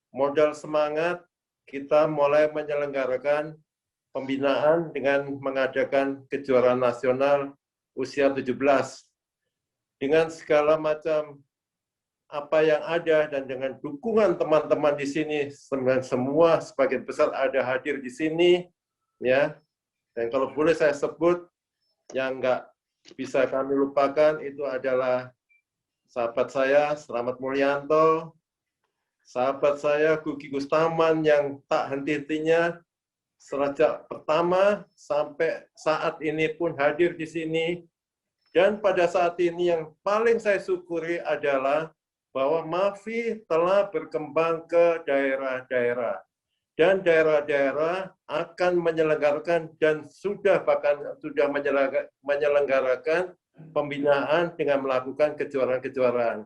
modal semangat, kita mulai menyelenggarakan pembinaan dengan mengadakan kejuaraan nasional usia 17. Dengan segala macam apa yang ada dan dengan dukungan teman-teman di sini, semua sebagian besar ada hadir di sini, ya. Dan kalau boleh saya sebut, yang nggak bisa kami lupakan itu adalah sahabat saya Slamet Mulyanto, sahabat saya Gugi Gustaman yang tak henti-hentinya sejak pertama sampai saat ini pun hadir di sini. Dan pada saat ini yang paling saya syukuri adalah bahwa MAFI telah berkembang ke daerah-daerah. Dan daerah-daerah akan menyelenggarakan dan bahkan sudah menyelenggarakan pembinaan dengan melakukan kejuaraan-kejuaraan.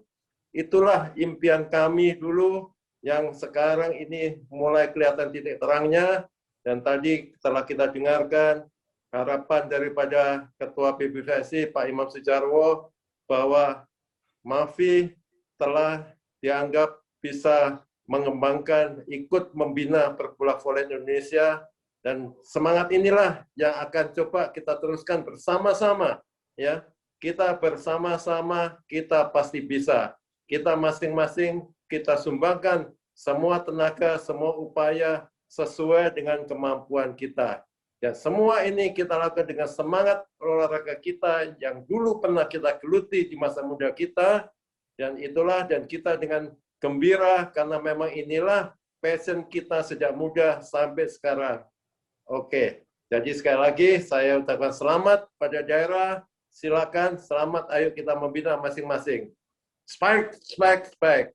Itulah impian kami dulu yang sekarang ini mulai kelihatan titik terangnya. Dan tadi setelah kita dengarkan harapan daripada Ketua PBVSI Pak Imam Sujarwo bahwa MAFI telah dianggap bisa mengembangkan, ikut membina perbola voli Indonesia, dan semangat inilah yang akan coba kita teruskan bersama-sama, ya. Kita bersama-sama, kita pasti bisa. Kita masing-masing kita sumbangkan semua tenaga, semua upaya sesuai dengan kemampuan kita. Dan semua ini kita lakukan dengan semangat olahraga kita yang dulu pernah kita geluti di masa muda kita. Dan itulah, dan kita dengan gembira karena memang inilah passion kita sejak muda sampai sekarang. Oke, jadi sekali lagi saya ucapkan selamat pada daerah. Silakan, selamat, ayo kita membina masing-masing. Spike, spike, spike.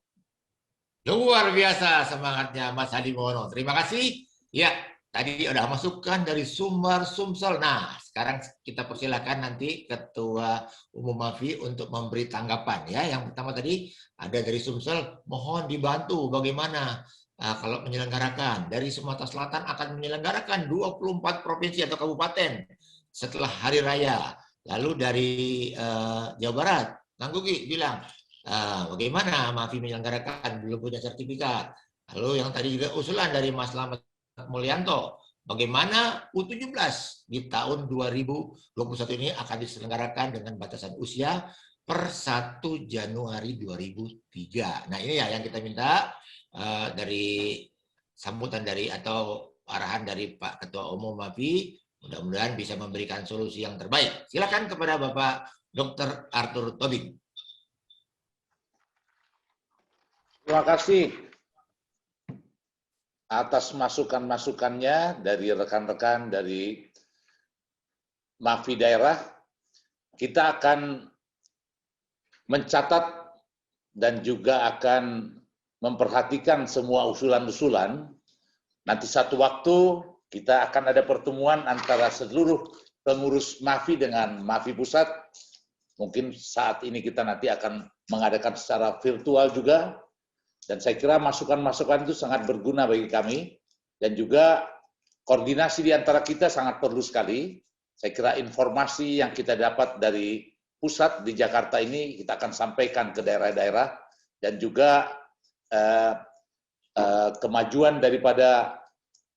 Luar biasa semangatnya Mas Hadi Mono. Terima kasih. Ya, tadi ada masukan dari Sumbar Sumsel. Nah, sekarang kita persilakan nanti Ketua Umum MAFI untuk memberi tanggapan. Ya, yang pertama tadi ada dari Sumsel, mohon dibantu bagaimana kalau menyelenggarakan. Dari Sumatera Selatan akan menyelenggarakan 24 provinsi atau kabupaten setelah Hari Raya. Lalu dari Jawa Barat, Kang Gugi bilang, bagaimana MAFI menyelenggarakan, belum punya sertifikat. Lalu yang tadi juga usulan dari Mas Slamet Mulyanto, bagaimana U17 di tahun 2021 ini akan diselenggarakan dengan batasan usia per 1 Januari 2003. Nah ini ya yang kita minta dari sambutan dari atau arahan dari Pak Ketua Umum MAFI. Mudah-mudahan bisa memberikan solusi yang terbaik. Silakan kepada Bapak Dr. Arthur Tobing. Terima kasih atas masukan-masukannya dari rekan-rekan dari MAFI daerah. Kita akan mencatat dan juga akan memperhatikan semua usulan-usulan. Nanti satu waktu kita akan ada pertemuan antara seluruh pengurus MAFI dengan MAFI Pusat. Mungkin saat ini kita nanti akan mengadakan secara virtual juga. Dan saya kira masukan-masukan itu sangat berguna bagi kami. Dan juga koordinasi di antara kita sangat perlu sekali. Saya kira informasi yang kita dapat dari pusat di Jakarta ini kita akan sampaikan ke daerah-daerah. Dan juga kemajuan daripada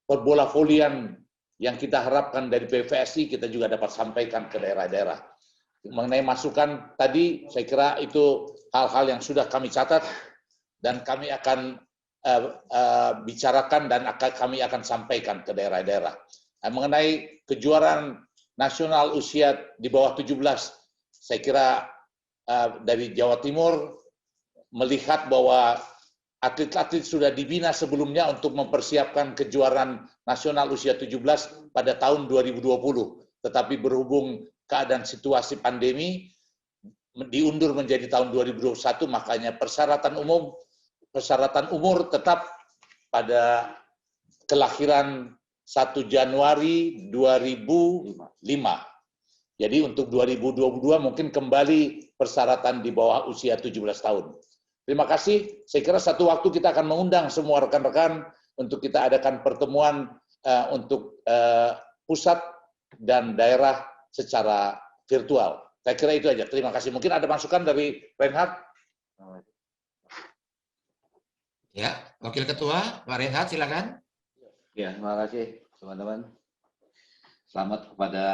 perbola volian yang kita harapkan dari PVSI kita juga dapat sampaikan ke daerah-daerah. Mengenai masukan tadi, saya kira itu hal-hal yang sudah kami catat dan kami akan bicarakan dan kami akan sampaikan ke daerah-daerah. Nah, mengenai kejuaraan nasional usia di bawah 17, saya kira dari Jawa Timur melihat bahwa atlet-atlet sudah dibina sebelumnya untuk mempersiapkan kejuaraan nasional usia 17 pada tahun 2020. Tetapi berhubung keadaan situasi pandemi, diundur menjadi tahun 2021, makanya persyaratan umur tetap pada kelahiran 1 Januari 2005. Jadi untuk 2022 mungkin kembali persyaratan di bawah usia 17 tahun. Terima kasih. Saya kira satu waktu kita akan mengundang semua rekan-rekan untuk kita adakan pertemuan untuk pusat dan daerah secara virtual. Saya kira itu aja. Terima kasih. Mungkin ada masukan dari Reinhard? Ya, Wakil Ketua, Pak Reinhard, silakan. Ya, terima kasih teman-teman. Selamat kepada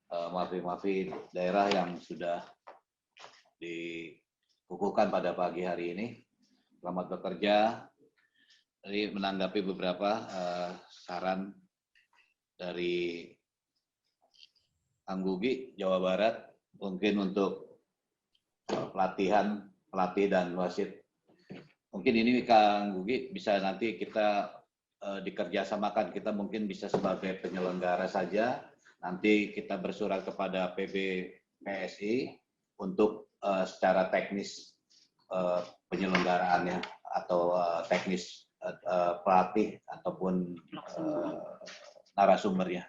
MAFI daerah yang sudah dikukuhkan pada pagi hari ini. Selamat bekerja. Tadi menanggapi beberapa saran dari Anggugi, Jawa Barat, mungkin untuk pelatih dan wasit. Mungkin ini Kang Gugi bisa nanti kita dikerjasamakan, kita mungkin bisa sebagai penyelenggara saja, nanti kita bersurat kepada PBPSI untuk secara teknis penyelenggaraannya atau teknis pelatih ataupun narasumbernya.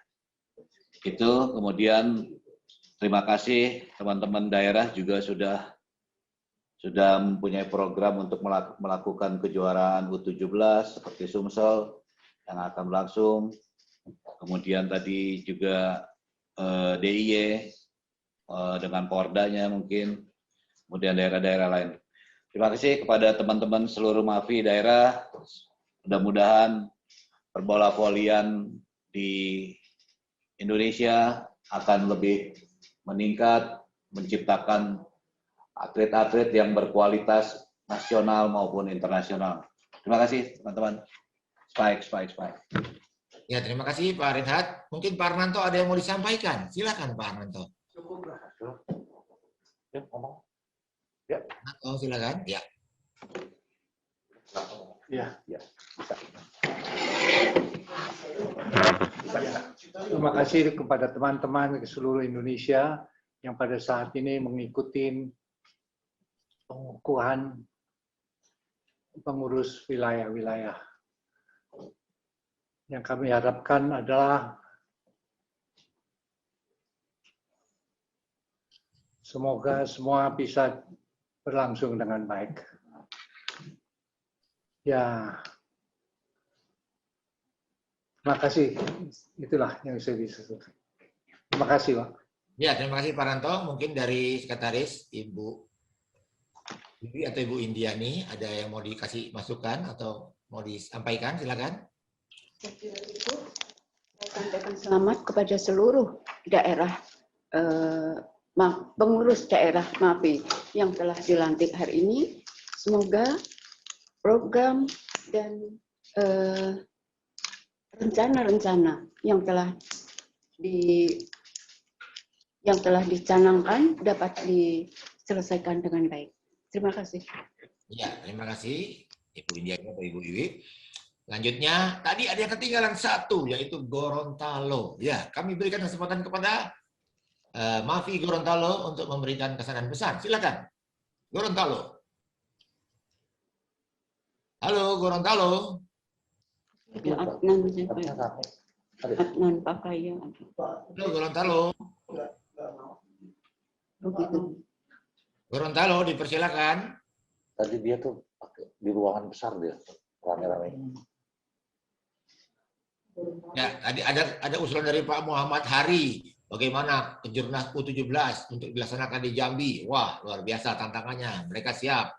Itu kemudian terima kasih teman-teman daerah juga sudah mempunyai program untuk melakukan kejuaraan U17 seperti Sumsel yang akan berlangsung. Kemudian tadi juga DIY dengan Pordanya mungkin, kemudian daerah-daerah lain. Terima kasih kepada teman-teman seluruh MAFI daerah. Mudah-mudahan perbola volian di Indonesia akan lebih meningkat, menciptakan atlet-atlet yang berkualitas nasional maupun internasional. Terima kasih teman-teman. Spike. Ya, terima kasih Pak Reinhard. Mungkin Pak Arnanto ada yang mau disampaikan. Silakan Pak Arnanto. Cukup lah. Ya, ngomong. Ya. Oh, silakan. Ya. Ya, ya. Bisa. Terima kasih kepada teman-teman di seluruh Indonesia yang pada saat ini mengikuti pengukuhan pengurus wilayah-wilayah. Yang kami harapkan adalah semoga semua bisa berlangsung dengan baik. Ya, terima kasih. Itulah yang saya bisa sampaikan. Terima kasih, Pak. Ya, terima kasih Pak Ranto. Mungkin dari sekretaris Ibu Bibi atau Ibu Indiani ada yang mau dikasih masukan atau mau disampaikan, silakan. Saya sampaikan selamat kepada seluruh daerah pengurus daerah MAPI yang telah dilantik hari ini. Semoga program dan rencana-rencana yang telah dicanangkan dapat diselesaikan dengan baik. Terima kasih. Ya, terima kasih Ibu Indiani atau Ibu Iwi. Selanjutnya, tadi ada yang ketinggalan satu, yaitu Gorontalo. Ya, kami berikan kesempatan kepada MAPI Gorontalo untuk memberikan kesan dan pesan. Silakan, Gorontalo. Halo, Gorontalo. Adnan Pakaya. Halo, Gorontalo. Gorontalo, dipersilakan. Tadi dia tuh di ruangan besar dia, rame-rame. Ya, tadi ada usulan dari Pak Muhammad Hari. Bagaimana Kejurnas U17 untuk dilaksanakan di Jambi? Wah, luar biasa tantangannya. Mereka siap.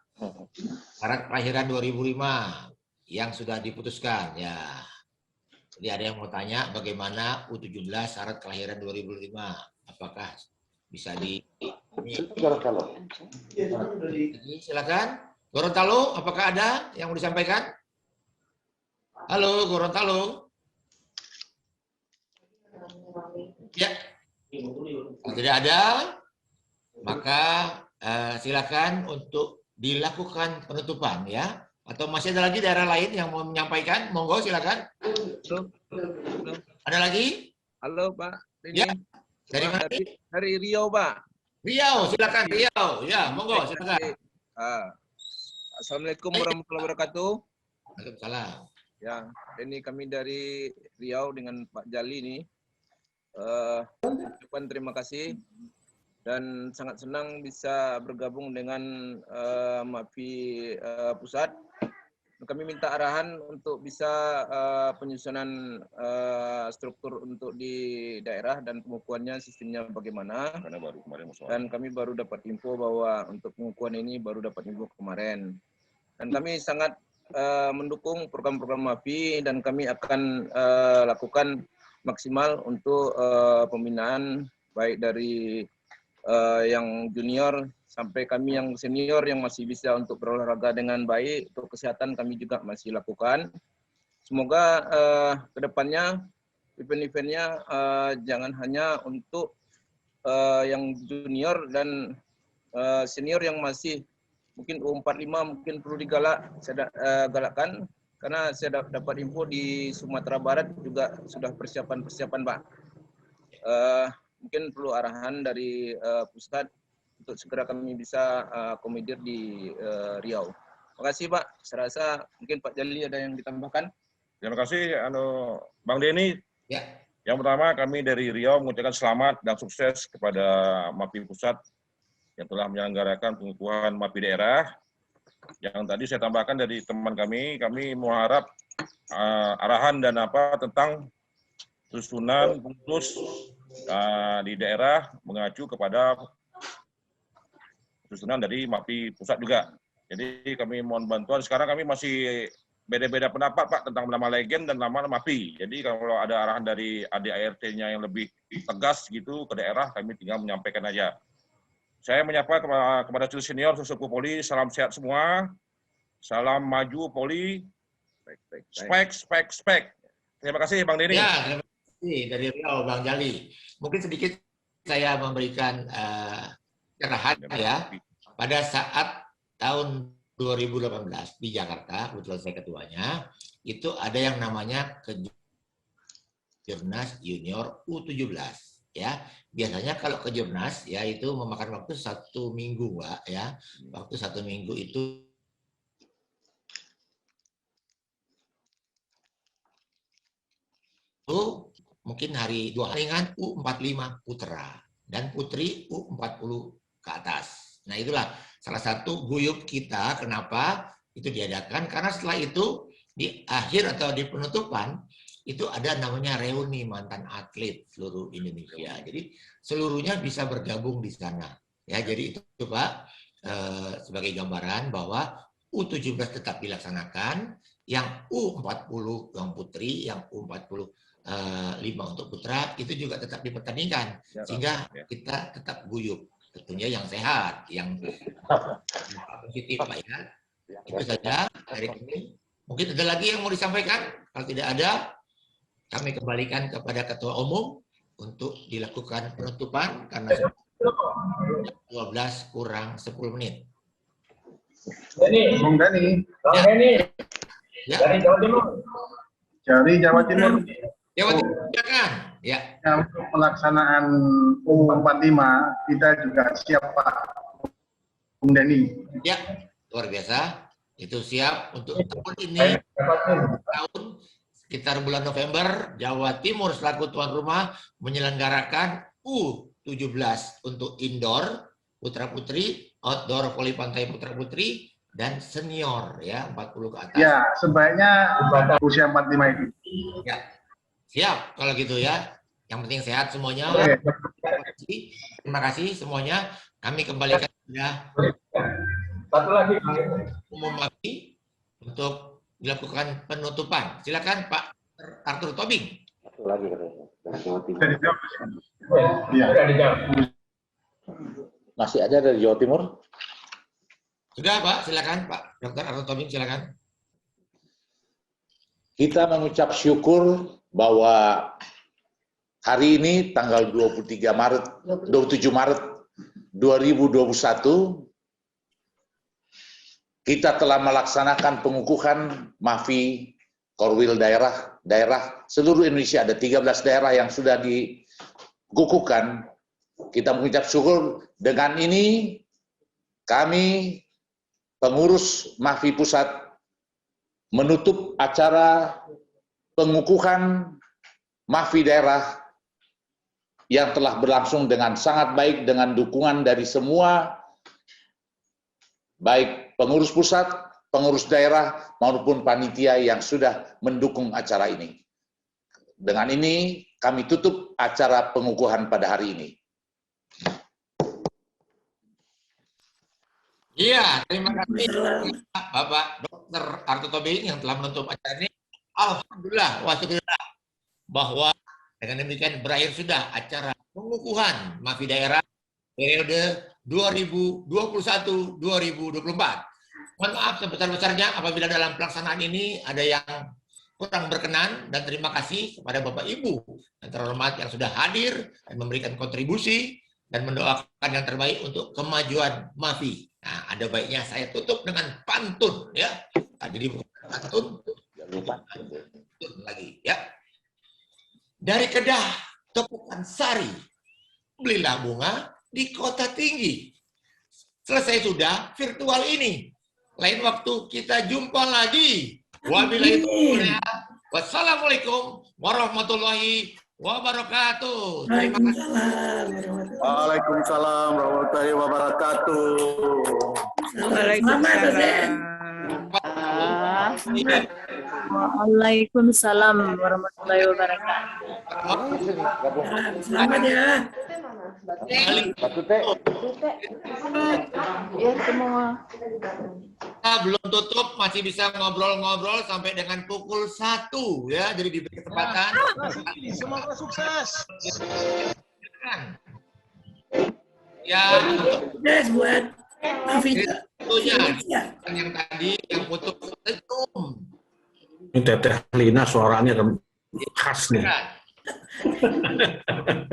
Syarat kelahiran 2005 yang sudah diputuskan. Ya. Jadi ada yang mau tanya bagaimana U17 syarat kelahiran 2005. Apakah bisa Gorontalo. Silakan. Gorontalo, apakah ada yang mau disampaikan? Halo, Gorontalo. Ya. Kalau tidak ada, maka silakan untuk dilakukan penutupan ya. Atau masih ada lagi daerah lain yang mau menyampaikan? Monggo silakan. Ada lagi? Halo Pak. Ya. Dari mana? Dari Riau Pak. Riau, silakan Riau. Ya, monggo silakan. Assalamualaikum warahmatullahi wabarakatuh. Waalaikumsalam. Ya, ini kami dari Riau dengan Pak Jali ini. Ucapan terima kasih dan sangat senang bisa bergabung dengan MAPI pusat. Kami minta arahan untuk bisa penyusunan struktur untuk di daerah dan pengukuhannya sistemnya bagaimana. Karena baru kemarin Dan kami baru dapat info bahwa untuk pengukuhan ini baru dapat info kemarin. Dan kami sangat mendukung program-program MAPI dan kami akan lakukan maksimal untuk pembinaan baik dari yang junior sampai kami yang senior yang masih bisa untuk berolahraga dengan baik. Untuk kesehatan kami juga masih lakukan. Semoga kedepannya event-eventnya jangan hanya untuk yang junior dan senior yang masih mungkin U45 mungkin perlu galakkan. Karena saya dapat info di Sumatera Barat juga sudah persiapan-persiapan, Pak. Mungkin perlu arahan dari pusat untuk segera kami bisa akomodir di Riau. Terima kasih, Pak. Saya rasa mungkin Pak Jali ada yang ditambahkan. Terima kasih, Bang Denny. Ya. Yang pertama kami dari Riau mengucapkan selamat dan sukses kepada MAPI Pusat yang telah menyelenggarakan pengukuhan MAPI daerah. Yang tadi saya tambahkan dari teman kami mengharap arahan dan tentang susunan pengurus di daerah mengacu kepada susunan dari MAPI pusat juga. Jadi kami mohon bantuan. Sekarang kami masih beda-beda pendapat Pak tentang nama legend dan nama MAPI. Jadi kalau ada arahan dari ADART-nya yang lebih tegas gitu ke daerah, kami tinggal menyampaikan aja. Saya menyapa kepada senior sesepuh Poli, salam sehat semua, salam maju Poli, spek. Terima kasih Bang Denny. Ya, terima kasih dari Riau, Bang Jali. Mungkin sedikit saya memberikan cerahan ya. Pada saat tahun 2018 di Jakarta, kebetulan saya ketuanya, itu ada yang namanya Kejurnas Junior U17 ya. Biasanya kalau Kejurnas ya itu memakan waktu 1 minggu, Mbak ya. Waktu 1 minggu itu mungkin hari 2 hari kan U45 putra dan putri U40 ke atas. Nah, itulah salah satu guyup kita kenapa itu diadakan, karena setelah itu di akhir atau di penutupan itu ada namanya reuni mantan atlet seluruh Indonesia. Jadi seluruhnya bisa bergabung di sana. Ya, jadi itu Pak sebagai gambaran bahwa U17 tetap dilaksanakan, yang U40 yang putri, yang U40 5 untuk putra itu juga tetap dipertandingkan sehingga kita tetap guyup, tentunya yang sehat, yang positif Pak ya. Itu saja dari kami. Mungkin ada lagi yang mau disampaikan? Kalau tidak ada, kami kembalikan kepada Ketua Umum untuk dilakukan penutupan karena 12 kurang 10 menit. Bung Dani. Ya. Ya. Dari Jawa Timur. Dari Jawa Timur. Jawa Timur, silakan. Ya. Untuk pelaksanaan U45 kita juga siap Pak Bung Dani. Ya, luar biasa. Itu siap untuk tahun ini. Tahun sekitar bulan November, Jawa Timur selaku tuan rumah menyelenggarakan U17 untuk indoor putra-putri, outdoor voli pantai putra-putri, dan senior ya 40 ke atas. Ya, sebaiknya usia 45 itu. Ya. Siap kalau gitu ya. Yang penting sehat semuanya. Terima kasih semuanya. Kami kembalikan ya. Satu lagi Umum kami untuk dilakukan penutupan. Silakan Pak Arthur Tobing. Satu lagi masih ada dari Jawa Timur? Sudah Pak, silakan Pak Dr. Arthur Tobing, silakan. Kita mengucap syukur bahwa hari ini tanggal 27 Maret 2021 kita telah melaksanakan pengukuhan MAFI Korwil daerah seluruh Indonesia. Ada 13 daerah yang sudah dikukuhkan. Kita mengucap syukur. Dengan ini kami pengurus MAFI Pusat menutup acara pengukuhan MAFI daerah yang telah berlangsung dengan sangat baik dengan dukungan dari semua, baik pengurus pusat, pengurus daerah, maupun panitia yang sudah mendukung acara ini. Dengan ini kami tutup acara pengukuhan pada hari ini. Iya, terima kasih Bapak Dr. Arthur Tobing yang telah menutup acara ini. Alhamdulillah, wasyukurillah bahwa dengan demikian berakhir sudah acara pengukuhan MAFI daerah periode 2021-2024. Mohon maaf sebesar-besarnya apabila dalam pelaksanaan ini ada yang kurang berkenan, dan terima kasih kepada Bapak Ibu yang terhormat yang sudah hadir dan memberikan kontribusi dan mendoakan yang terbaik untuk kemajuan MAFI. Nah, ada baiknya saya tutup dengan pantun ya. Jadi bukan pantun, lagi ya. Dari Kedah Tepukan Sari, belilah bunga di kota tinggi. Selesai sudah virtual ini. Lain waktu kita jumpa lagi. Wabillahi taufiq. Wassalamualaikum warahmatullahi wabarakatuh. Terima kasih. Waalaikumsalam warahmatullahi wabarakatuh. Waalaikumsalam warahmatullahi wabarakatuh. Selamat ya. Ya semua. Kita belum tutup, masih bisa ngobrol-ngobrol sampai dengan pukul 1 ya. Jadi diberi kesempatan. Semoga sukses. Ya, Sukses buat tentunya yang tadi yang putus senyum. Ini Teteh Lina suaranya khas nih.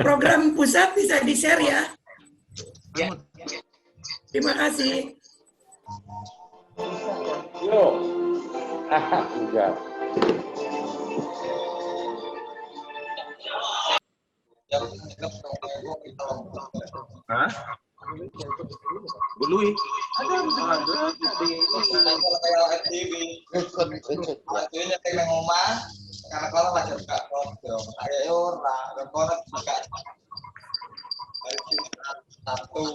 Program pusat bisa di-share ya. Ya. Terima kasih. Yo. Enggak. Hah? Belui.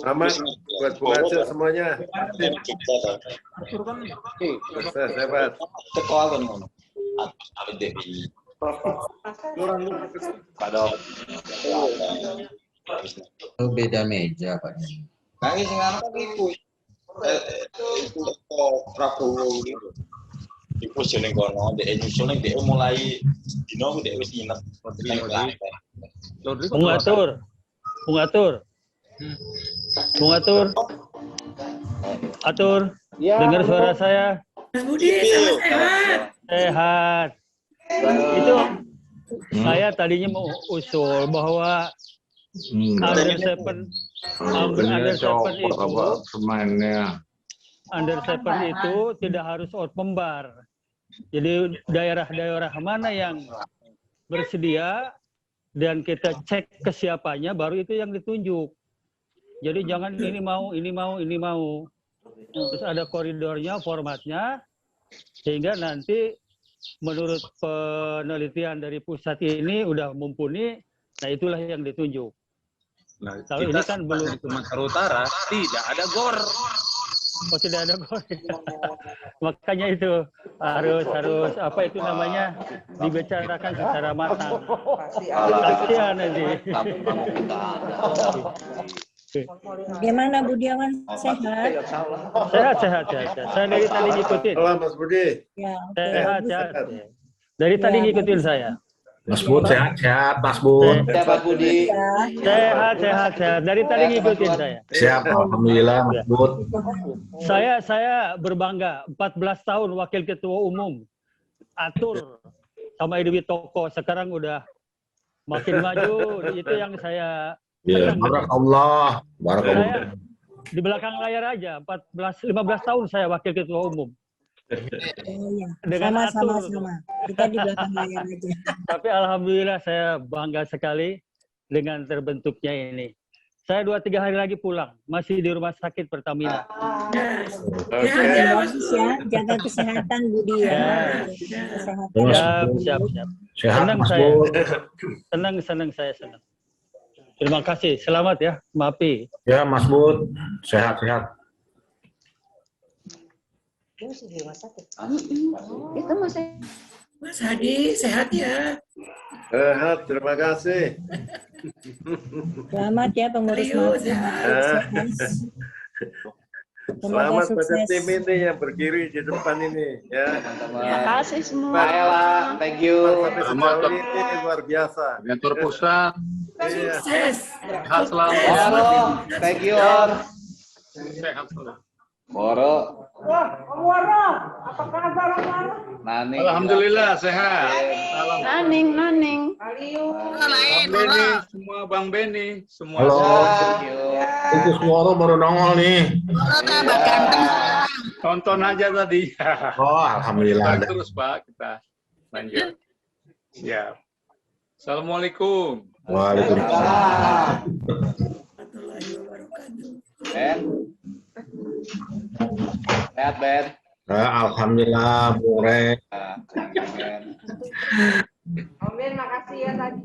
Selamat buat pengajar semuanya. Sukses, hebat. Oh, beda meja Pak. Kami sekarang kan ibu Prabowo gitu. Ibu jeneng kono, dek nyusul ning dek mulai dino dek wis nginep. Bung Atur, dengar suara saya? Mas Budi, sehat. Sehat. Itu saya tadinya mau usul bahwa Under 7 itu tidak harus pembar. Jadi daerah-daerah mana yang bersedia dan kita cek ke siapanya, baru itu yang ditunjuk. Jadi jangan ini mau. Terus ada koridornya, formatnya, sehingga nanti menurut penelitian dari pusat ini udah mumpuni, nah itulah yang ditunjuk. Nah, kalau ini kan belum. Sumatera Utara tidak ada GOR. Oh, tidak ada GOR. Makanya itu harus apa itu namanya, dibicarakan secara matang. Kasihan nanti. Bagaimana Budiawan, sehat? Sehat. Saya dari tadi ngikutin. Halo Mas Budi. Ya, sehat. Dari tadi ngikutin saya. Mas Bud, sehat, Mas Bud. Sehat, Budi. Sehat. Dari tadi ngikutin saya. Siap, alhamdulillah, Mas Bud. Saya berbangga, 14 tahun wakil ketua umum. Atur sama Edwi Toko, sekarang udah makin maju. Itu yang saya Ya, barakallah. Saya di belakang layar aja, 15 tahun saya wakil ketua umum. Dengan sama. Kita di belakang layar aja. Tapi alhamdulillah saya bangga sekali dengan terbentuknya ini. Saya 2-3 hari lagi pulang, masih di rumah sakit Pertamina. Jaga kesehatan Budi ya. Siap. Sehat, Senang Mas saya. Bud. Senang saya. Terima kasih. Selamat ya, Mapi. Ya, Mas Bud. Sehat. Itu Mas Hadi, sehat ya. Sehat, terima kasih. Selamat ya pengurus Selamat pada tim ini yang berdiri di depan ini ya. Terima kasih semua. Thank you. Sejauh ini luar biasa. Kantor pusat. Sukses. Sehat selalu. Thank you, Or. Sehat selalu. Moro. Apa kabar Nani. Alhamdulillah sehat. Naning. Bang Beni, semua. Halo. Itu Moro baru nongol nih. Tonton aja tadi. Oh, alhamdulillah. Terus Pak, kita lanjut. Siap. Assalamualaikum. Waalaikumsalam. Ben. Sehat, Ben. Alhamdulillah, Bung Rek. Om Ben, makasih ya tadi.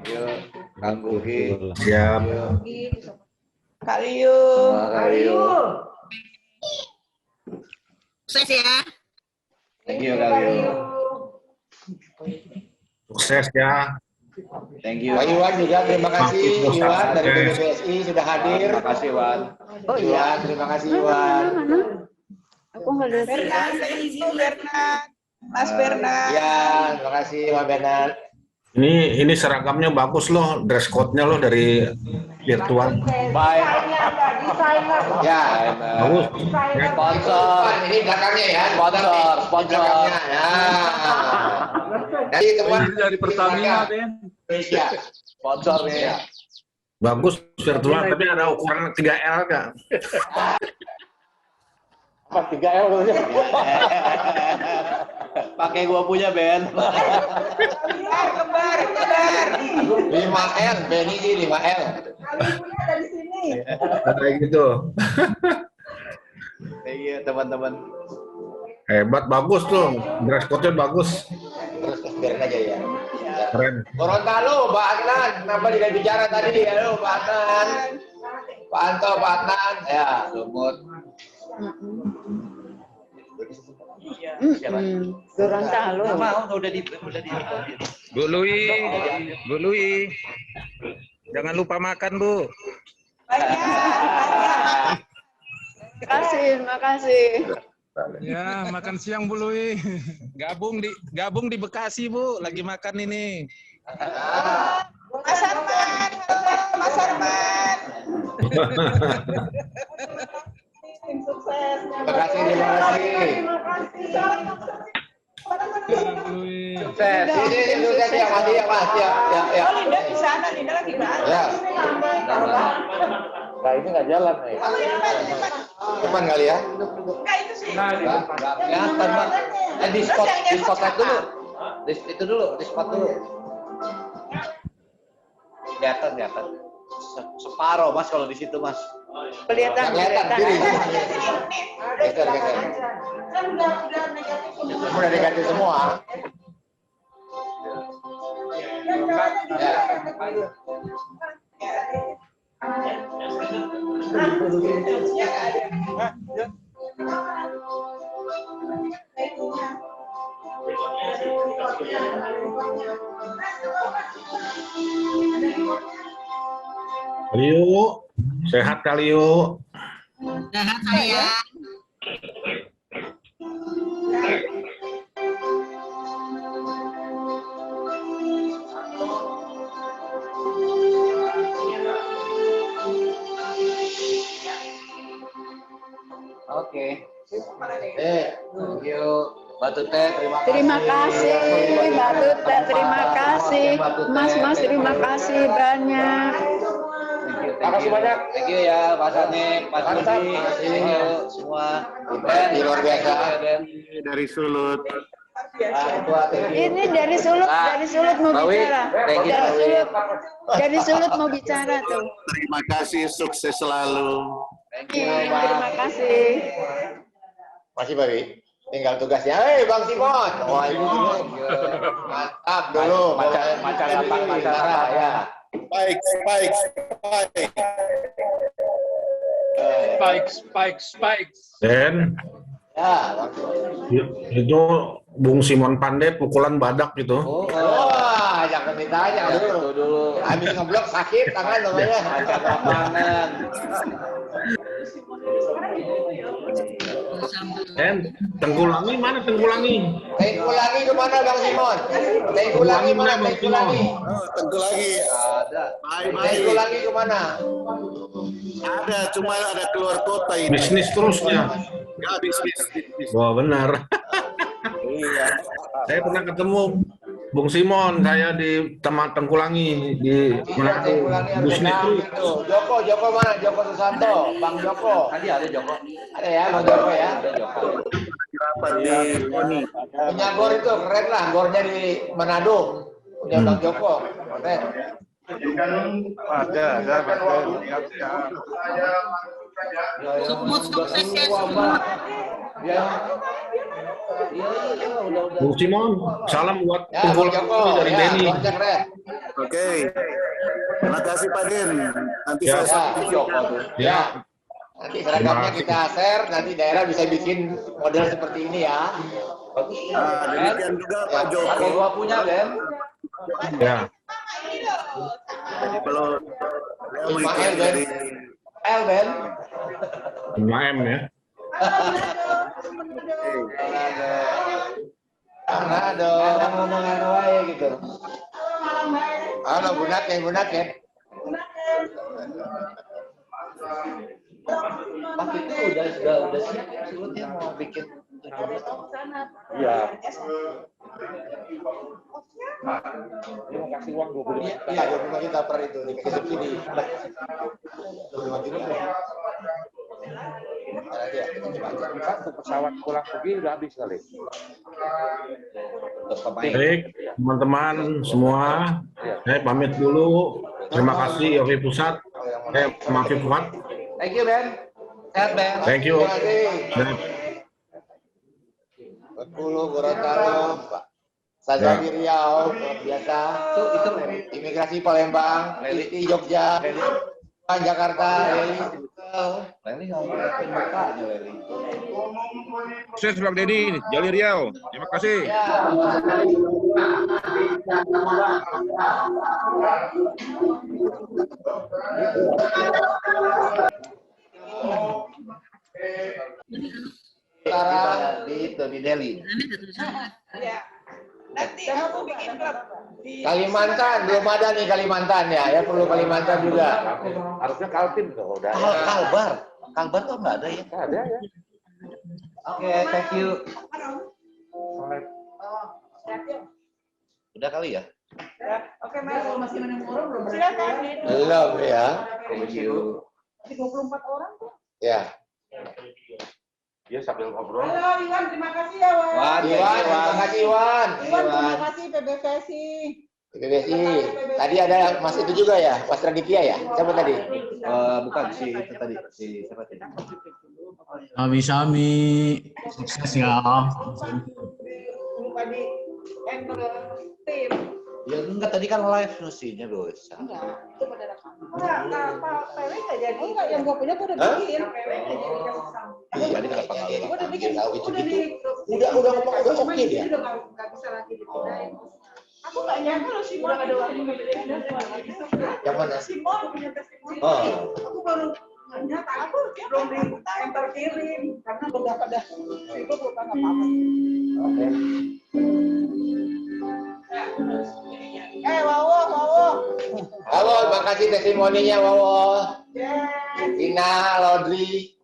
Yuk, Kang Gugi. Siap. Kak Liu. Sukses ya. Thank you, Kak Liu. Sukses ya. Thank you. Pak Iwan juga terima kasih Iwan dari PBSI sudah hadir. Terima kasih Iwan. Oh iya. Iwan, terima kasih Iwan. Mana? Aku nggak lihat. Bernard. Mas Bernard. Ya, terima kasih Mas Bernard. Ini seragamnya bagus loh, dress code-nya loh dari virtual. Baik. Ya, Bagus. Sponsor. Ini belakangnya ya. Sponsor. Belakangnya, ya. Dari teman dari Pertamina, Ben. Indonesia. Sponsor nih. Bagus virtual, tapi ada ukuran 3L Kak. Apa 3L maksudnya? Pakai gua punya, Ben. Kembar. 5L, Benny di 5L. Dari sini. Kayak gitu. Iya, teman-teman. Hebat, bagus tuh. Dress code-nya bagus. Terus biarin aja ya. Keren. Gorontalo, Pak Adnan. Kenapa tidak bicara tadi? Halo, Pak Adnan. Pak Anto, Pak Adnan. Ya, Lumut. Gorontalo. Udah di. Bu Lui, jangan lupa makan, Bu. Makasih. Ya, makan siang Bu Lui. Gabung di Bekasi, Bu. Lagi makan ini. Mas Arman, halo Mas Arman. Sukses. Terima kasih. Sukses. Ini sukses ya, Mas. Ya. Oh, Linda di sana, Linda lagi banget. Ya. Nah, ini nggak jalan nih. Depan kali ya? Enggak, itu sih. Nggak kelihatan, Bang. Di spotlight dulu. Itu dulu, di spot dulu. Kelihatan. Separuh, Mas, kalau di situ, Mas. Kelihatan. Geser. Kan udah negatif semua. Udah negatif semua. Yuk, sehat kali yuk. Sehat saya. Oke. Thank you. Batu Teh, Terima kasih, Batu Teh, terima kasih. Mas, terima kasih banyak. Thank you ya, Pak Sanip, Pak Sudi, thank you semua. Luar biasa. Dari Sulut. Ini dari Sulut mau bicara. Dari Sulut mau bicara tuh. Terima kasih, sukses selalu. Terima kasih. Masih Babi. Tinggal tugasnya. Bang Simon. Wah, ini mantap dulu. Macara ya. Baik. Spikes. Dan Ya, itu Bung Simon Pandey pukulan badak gitu. wah, jangan ditanya dulu. Habis ngeblok sakit tangan namanya. Lapangan. Dan Tengkulangi mana Tengkulangi? Tengkulangi kemana Bang Simon? Tengkulangi mana Tengkulangi? Tengkulangi Ada. Tengkulangi kemana? Ada, cuma ada keluar kota ini. Bisnis terusnya. Ya, bisnis. Wah benar. Iya. Saya pernah ketemu Bung Simon, saya di Tengkulangi di Manado. Tengkulangi Bisnis terus. itu. Joko mana? Joko Susanto, Bang Joko. Tadi ada Joko. Ada ya, Bang Joko ya. Ada Joko. Rapat di Koni. Punya gor itu keren lah, gornya di Manado. Punya Bang Joko. Keren. Ada. Semut sukses ya semut. Bung Simon, salam buat Ya, Bang Tengkulangi Joko. dari Ya, Denny. gornya keren. Oke. Terima kasih Pak Din. Nanti Ya. saya sampai Joko. Ya. Nanti seragamnya kita share, nanti daerah bisa bikin model seperti ini ya. Nah, demikian juga Pak Joko. Pakai gua punya, Ben. Ya. Jadi kalau saya mengikuti dari Ben. 5M ya. Manado. Ngomong wae gitu. Halo, Bunaken. Waktu itu udah siap sebelumnya mau bikin 17. Iya. Dia mau kasih uang 25 juta. Iya, 25 juta per itu dikasih subsidi. 25 juta. Satu pesawat pulang pergi udah habis kali. Baik, teman-teman semua, saya pamit dulu. Terima kasih Yofi Pusat. Mafi Fuad. Thank you, Ben. Sehat, Ben. Thank you. Bengkulu, Gorontalo, Pak Saza di Riau, luar biasa. Itu imigrasi Palembang, Leli Jogja, Jakarta, Leli ngomongin mukanya, Leli. Sukses Bang Deddy, Jali Riau. Terima kasih. Di Delhi. Ya. Nanti aku bikin klub di Kalimantan, belum ada nih Kalimantan ya perlu Kalimantan juga. Harusnya Kaltim tuh udah. Kalbar tuh nggak ada ya? Nggak ada ya. Oke, thank you. Udah kali ya? Oke, Mas, masih menunggu belum? Silakan. Belum ya. Thank you. 24 orang tuh. Ya. Dia sambil ngobrol. Halo Iwan, terima kasih ya Wan. Iwan, terima kasih Iwan. Iwan, terima kasih PBVSI. PBVSI. Tadi ada Mas itu juga ya, Mas Raditya ya? Siapa tadi? Bukan si itu tadi, si siapa tadi? Sami, sukses ya. Lupa di tim. Ya enggak, tadi kan live mestinya dosa. Enggak, itu pada rekaman. Enggak, Pak PW nggak jadi. Enggak, yang gue punya gue udah bikin. PW nggak jadi kasih sama. Iya, ini kenapa nggak? Gue udah bikin, Tahu udah di. udah ngomong udah oke dia. Udah nggak bisa lagi dipindahin. Aku nggak nyangka loh Simon udah ada waktu pindah. Yang mana? Simon punya testimoni. Oh. Aku baru nyata, aku belum di enter kirim karena beberapa dah itu bukan nggak apa-apa. Oke. Wawo. Halo, makasih testimoninya Wawo. Tina, Lodri.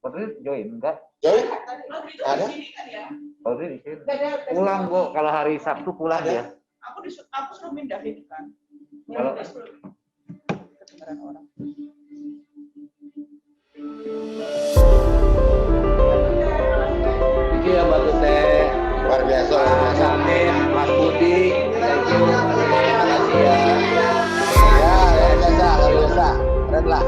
Lodri join enggak? Join? Ada? Lodri di sini. Pulang kok, kalau hari Sabtu pulang ya. Aku suruh mindahin kan. Kalau kedengaran orang. Thank you ya Mbak Tete. Luar biasa. Mas Amin, Mas Budi. Thank you. Terima kasih ya. Ya, luar biasa. Keren lah.